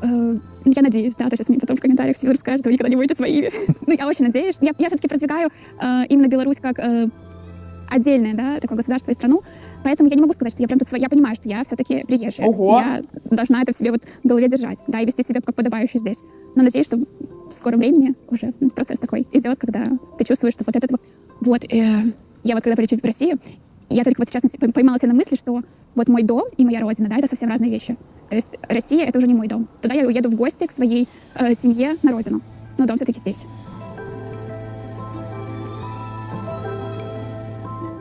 я надеюсь, да, то сейчас мне потом в комментариях все расскажут, что вы никогда не будете своими. Ну, я очень надеюсь. Я все-таки продвигаю именно Беларусь как отдельное, да, такое государство и страну. Поэтому я не могу сказать, что я прям тут я понимаю, что я все-таки приезжая. Ого. Я должна это в себе вот в голове держать, да, и вести себя как подобающе здесь. Но надеюсь, что в скором времени уже процесс такой идет, когда ты чувствуешь, что вот это вот. Я вот когда прилечу в Россию, я только вот сейчас поймала себя на мысли, что вот мой дом и моя родина, да, это совсем разные вещи. То есть Россия — это уже не мой дом. Туда я уеду в гости к своей семье на родину. Но дом все-таки здесь.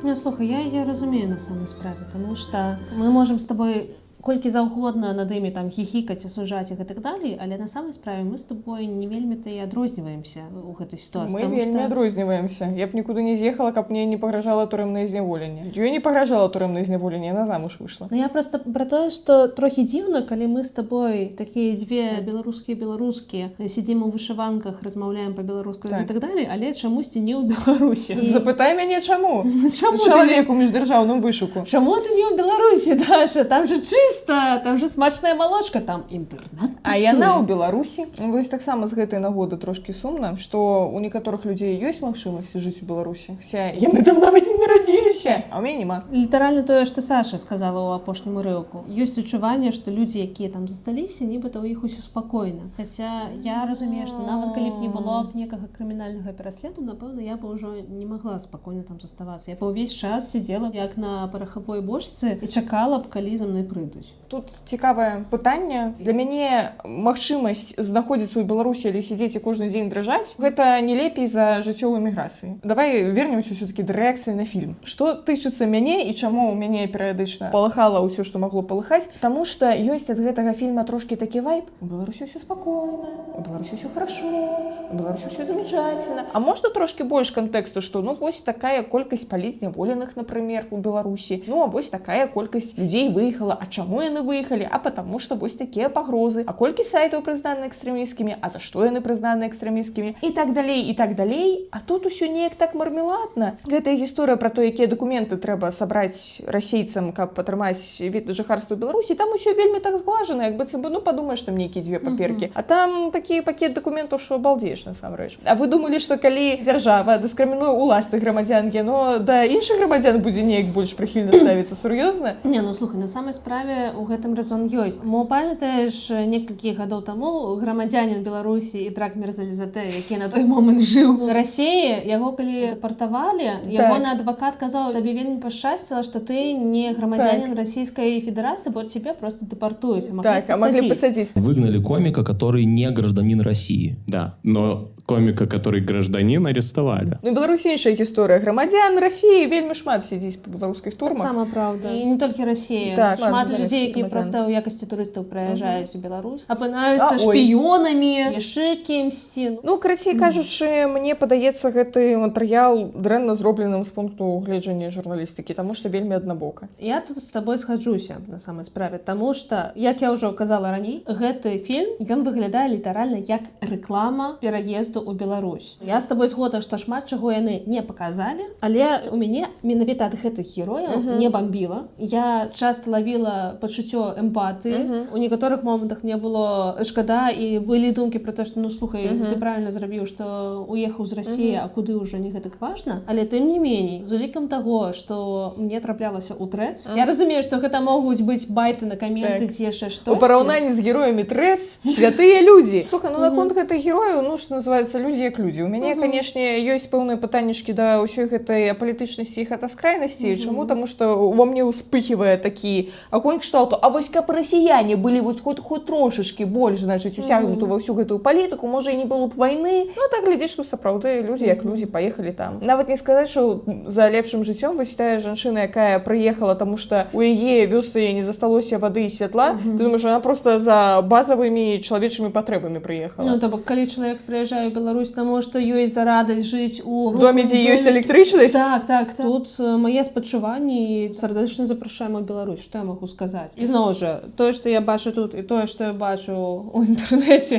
Ну, слухай, я разумею на самой справе, тому што мы можам з табой колькі заўгодна над імі там хіхікаць, асуджаць іх і так далей, але на самой справе мы з тобой не вельмі-то і адрозніваемся ў гэтай сітуацыі. Мы вельмі адрозніваемся. Я б нікуды не з'ехала, каб мне не пагражала турэмнае зняволенне. Ёй не пагражала турэмнае зняволенне, яна замуж выйшла. Ну я просто пра тое, што трохі дзіўна, калі мы з табой такія дзве беларускія сядзім у вышыванках, размаўляем па-беларуску і так далей, але чамусьці не ў Беларусі. Запытай мяне, чаму? Чалавеку міждзяржаўным вышуку. Чаму ты не ў Беларусі, Даша? Там же чыста, там же смачная малочка, там інтэрнэт. А яна ў Беларусі. Вось таксама з гэтай нагоды трошкі сумна, што у некаторых людзей ёсць магчымасць жыць у Беларусі. Хаця яны там нават не нарадзіліся, а ў мяне няма. Літаральна тое, што Саша сказала ў апошнім урыўку. Ёсць адчуванне, што людзі, якія там засталіся, нібыта ў іх усё спакойна. Хаця я разумею, што нават калі б не было б некага крымінальнага пераследу, напэўна, я б ўжо не магла спакойна там заставацца. Я б увесь час сидзела як на парахавой бочцы і чакала б, калі за мной прыйдуць. Тут цікавае пытанне. Для мяне магчымасць знаходзіцца ў Беларусі или сидзець і кожны дзень дрыжаць, гэта не лепей за жыццёвую міграцыю. Давай вернемся все-таки да рэакцыі на фільм. Што тычыцца мяне і чаму ў мяне перыядычна палахала ўсё, што магло палыхаць, таму што ёсць ад гэтага фільма трошки такі вайб. У Беларусі ўсё спакойна, у Беларусі ўсё хорошо, у Беларусі ўсё замечательно. А можна трошки больш кантэксту, што ну вось такая колькасць палізняволеных, например, у Беларусі. Ну а вось такая колькасць людзей выехала. А чаму яны выехалі? А потому что вось такія пагрозы. А колькі сайтаў прызнаны экстрэмісцкімі, а за што яны прызнаны экстрэмісцкімі і так далей. А тут усё неяк так мармеладна. Гэтая гісторыя пра то, якія дакументы трэба сабраць расейцам, каб атрымаць від на жыхарства ў Беларусі, там усё вельмі так зглажана, як быццам бы, ну падумаеш, там нейкія дзве паперкі. А там такі пакет дакументаў, што балдзееш насамрэч. А вы думалі, што калі дзяржава дыскрымінуе уласных грамадзян, яно да іншых грамадзян будзе неяк больш прыхільна ставіцца? Сур'ёзна? Не, ну слухай, на самай справе у гэтым рэзон ёсць. Мо памятаеш, некалькі гадоў таму грамадзянін Беларусі і Драк Мірзалізадэ, які на той момант жыў у Расіі, яго калі дэпартавалі, ягоны адвакат казаў: табе вельмі пашчасціла, што ты не грамадзянин Российской Федерации, бо тебя просто депортуют. Могли посадить. Выгнали комика, который не гражданин России. Да, но комика, который гражданин, арестовали. Ну, Беларусь іншая гісторыя. Грамадзян России вельмі шмат сядзіць па беларускіх турмах. Сама правда. І не толькі Россия. Так, шмат людей, які просто ў якасці турыстаў прыязджаюць у Беларусь, апынаюцца шпіёнамі, яшчэ кімсьці. Ну, карацей кажучы, мне падаецца гэты матэрыял дрэнна зробленым з пункту гледжання журналістыкі, таму што вельмі аднабока. Я тут з табой схаджуся на самай справе, таму што, як я ўжо казала раней, гэты фільм, ён выглядае літаральна як рэклама пераезду ў Беларусь. Я з табой згодна, што шмат чаго яны не паказалі, але у мяне менавіта ад гэтых герояў не бамбіла. Я часта лавіла пачуццё эмпатыі. У некаторых момантах мне было шкада і былі думкі пра то, што ну слухай, ты правильно зрабіў, што уехаў з Расіі, а куды ўжо не гэтак важна. Але тым не меней, з улікам таго, што мне траплялася ў Трэц, я разумею, што гэта могуць быць байты на каменты ці яшчэ штосьці. У параўнанні з героямі Трэц святыя людзі. Слухай, ну наконт гэтых герояў, ну што называецца, людзі як людзі. У мяне, канешне, ёсць пэўныя пытаннічкі да ўсёй гэтай апалітычнасці і хатаскрайнасці. Чаму? Таму што ува мне ўспыхівае такі агонь кшталту. А вось каб расіяне былі вот хоць трошачкі больш, значыць, уцягнуты ва ўсю гэтую палітыку, можа, і не было б вайны. Ну, так глядзіш, што сапраўды людзі як людзі паехалі там. Нават не сказаць, што за лепшым жыццём вось тая жанчына, якая прыехала, таму што у яе вёсцы не засталося вады і святла, ты думаеш, она просто за базавымі чалавечымі патрэбамі прыехала. Ну, то бок, калі чалавек прыязджае ў Беларусь, таму што ёй за радасць жыць у доме, дзе ёсць электрычнасць. Так. Тут мае спачуванні і сардэчна запрашаем у Беларусь. Што я магу сказаць? І зноў жа, тое, што я бачу тут і тое, што я бачу ў інтэрнэце,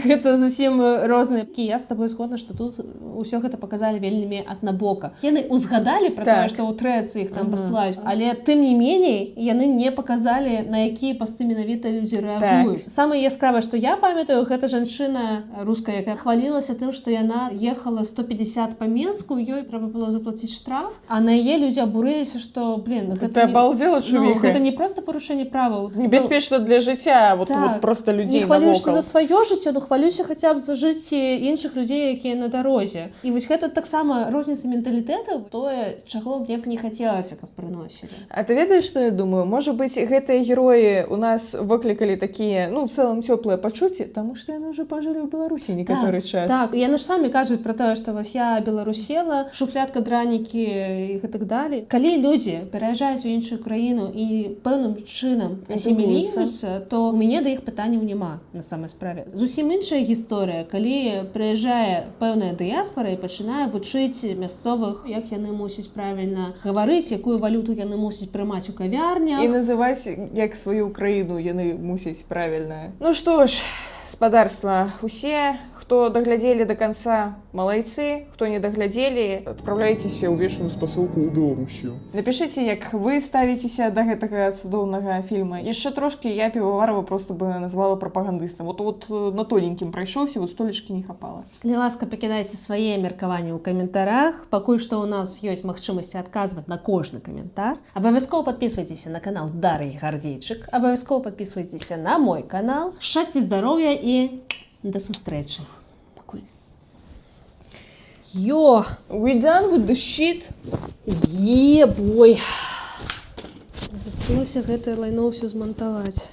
гэта зусім розныя. І я з табой згодна, што тут усё гэта паказалі вельмі аднабока. Яны узгадалі пра тое, што ў Трэц іх там пасылаюць, але тым не меней яны не паказалі, на якія пасты менавіта людзі рэагуюць. Самае яскравае, што я памятаю, гэта жанчына руская, якая хвалілася тым, што яна ехала 150 па Менску, ёй трэба было заплаціць штраф, а на яе людзі абурыліся, што, гэта абалдзела чалавека. Гэта не проста парушэнне правил. Небяспечна для жыцця, вот просто людзей навокал. Не хвалюешся за сваё жыццё, но хвалюся хаця б за жыцці іншых людзей, якія на дарозе. І вось гэта таксама розніца менталітэтаў, тое, чаго мне б не хацелася, каб прыносілі. А ты ведаеш, што я думаю? Можа быць, гэтыя героі у нас выклікалі такія, ну, в цэлым цёплыя пачуцці, таму што яны ўжо пажылі ў Беларусі некаторы час. Так, яны ж самі кажуць пра тое, што вось я беларусела, шуфлятка, дранікі і гэтак далей. Калі людзі пераязджаюць у іншую краіну і пэўным чынам асіміліруюцца, то у мяне да іх пытанняў няма на самай справе. Зусім іншая гісторыя, калі прыязджае пэўная дыяспара і пачынае вучыць мясцовых, як яны мусяць правільна гаварыць, якую валюту яны мусяць прымаць у кавярнях. І называць, як сваю краіну яны мусяць правільна. Ну што ж, спадарства, усе, хто даглядзелі до конца, малайцы, хто не даглядзелі, адпраўляйцеся ў вечную спасылку ў Беларусію. Напішыце, як вы ставіцеся да гэтага цудоўнага фільма. Яшчэ трошкі я Піваварова просто бы назвала прапагандыстам. Вот на тоненькім прайшоўся, вот столечкі не хапала. Калі ласка, пакідайце свае меркаванні ў каментарах. Пакуль што ў нас ёсць магчымасць адказваць на кожны каментар. Абавязкова падпісвайцеся на канал Дар'і Гардзейчык. Абавязкова падпісвайцеся на мой канал. Шчасця, здароўя і да сустрэчы. Пакуль. Йо! We done with the shit? Бой! Засталося гэтае лайно ўсё змантаваць.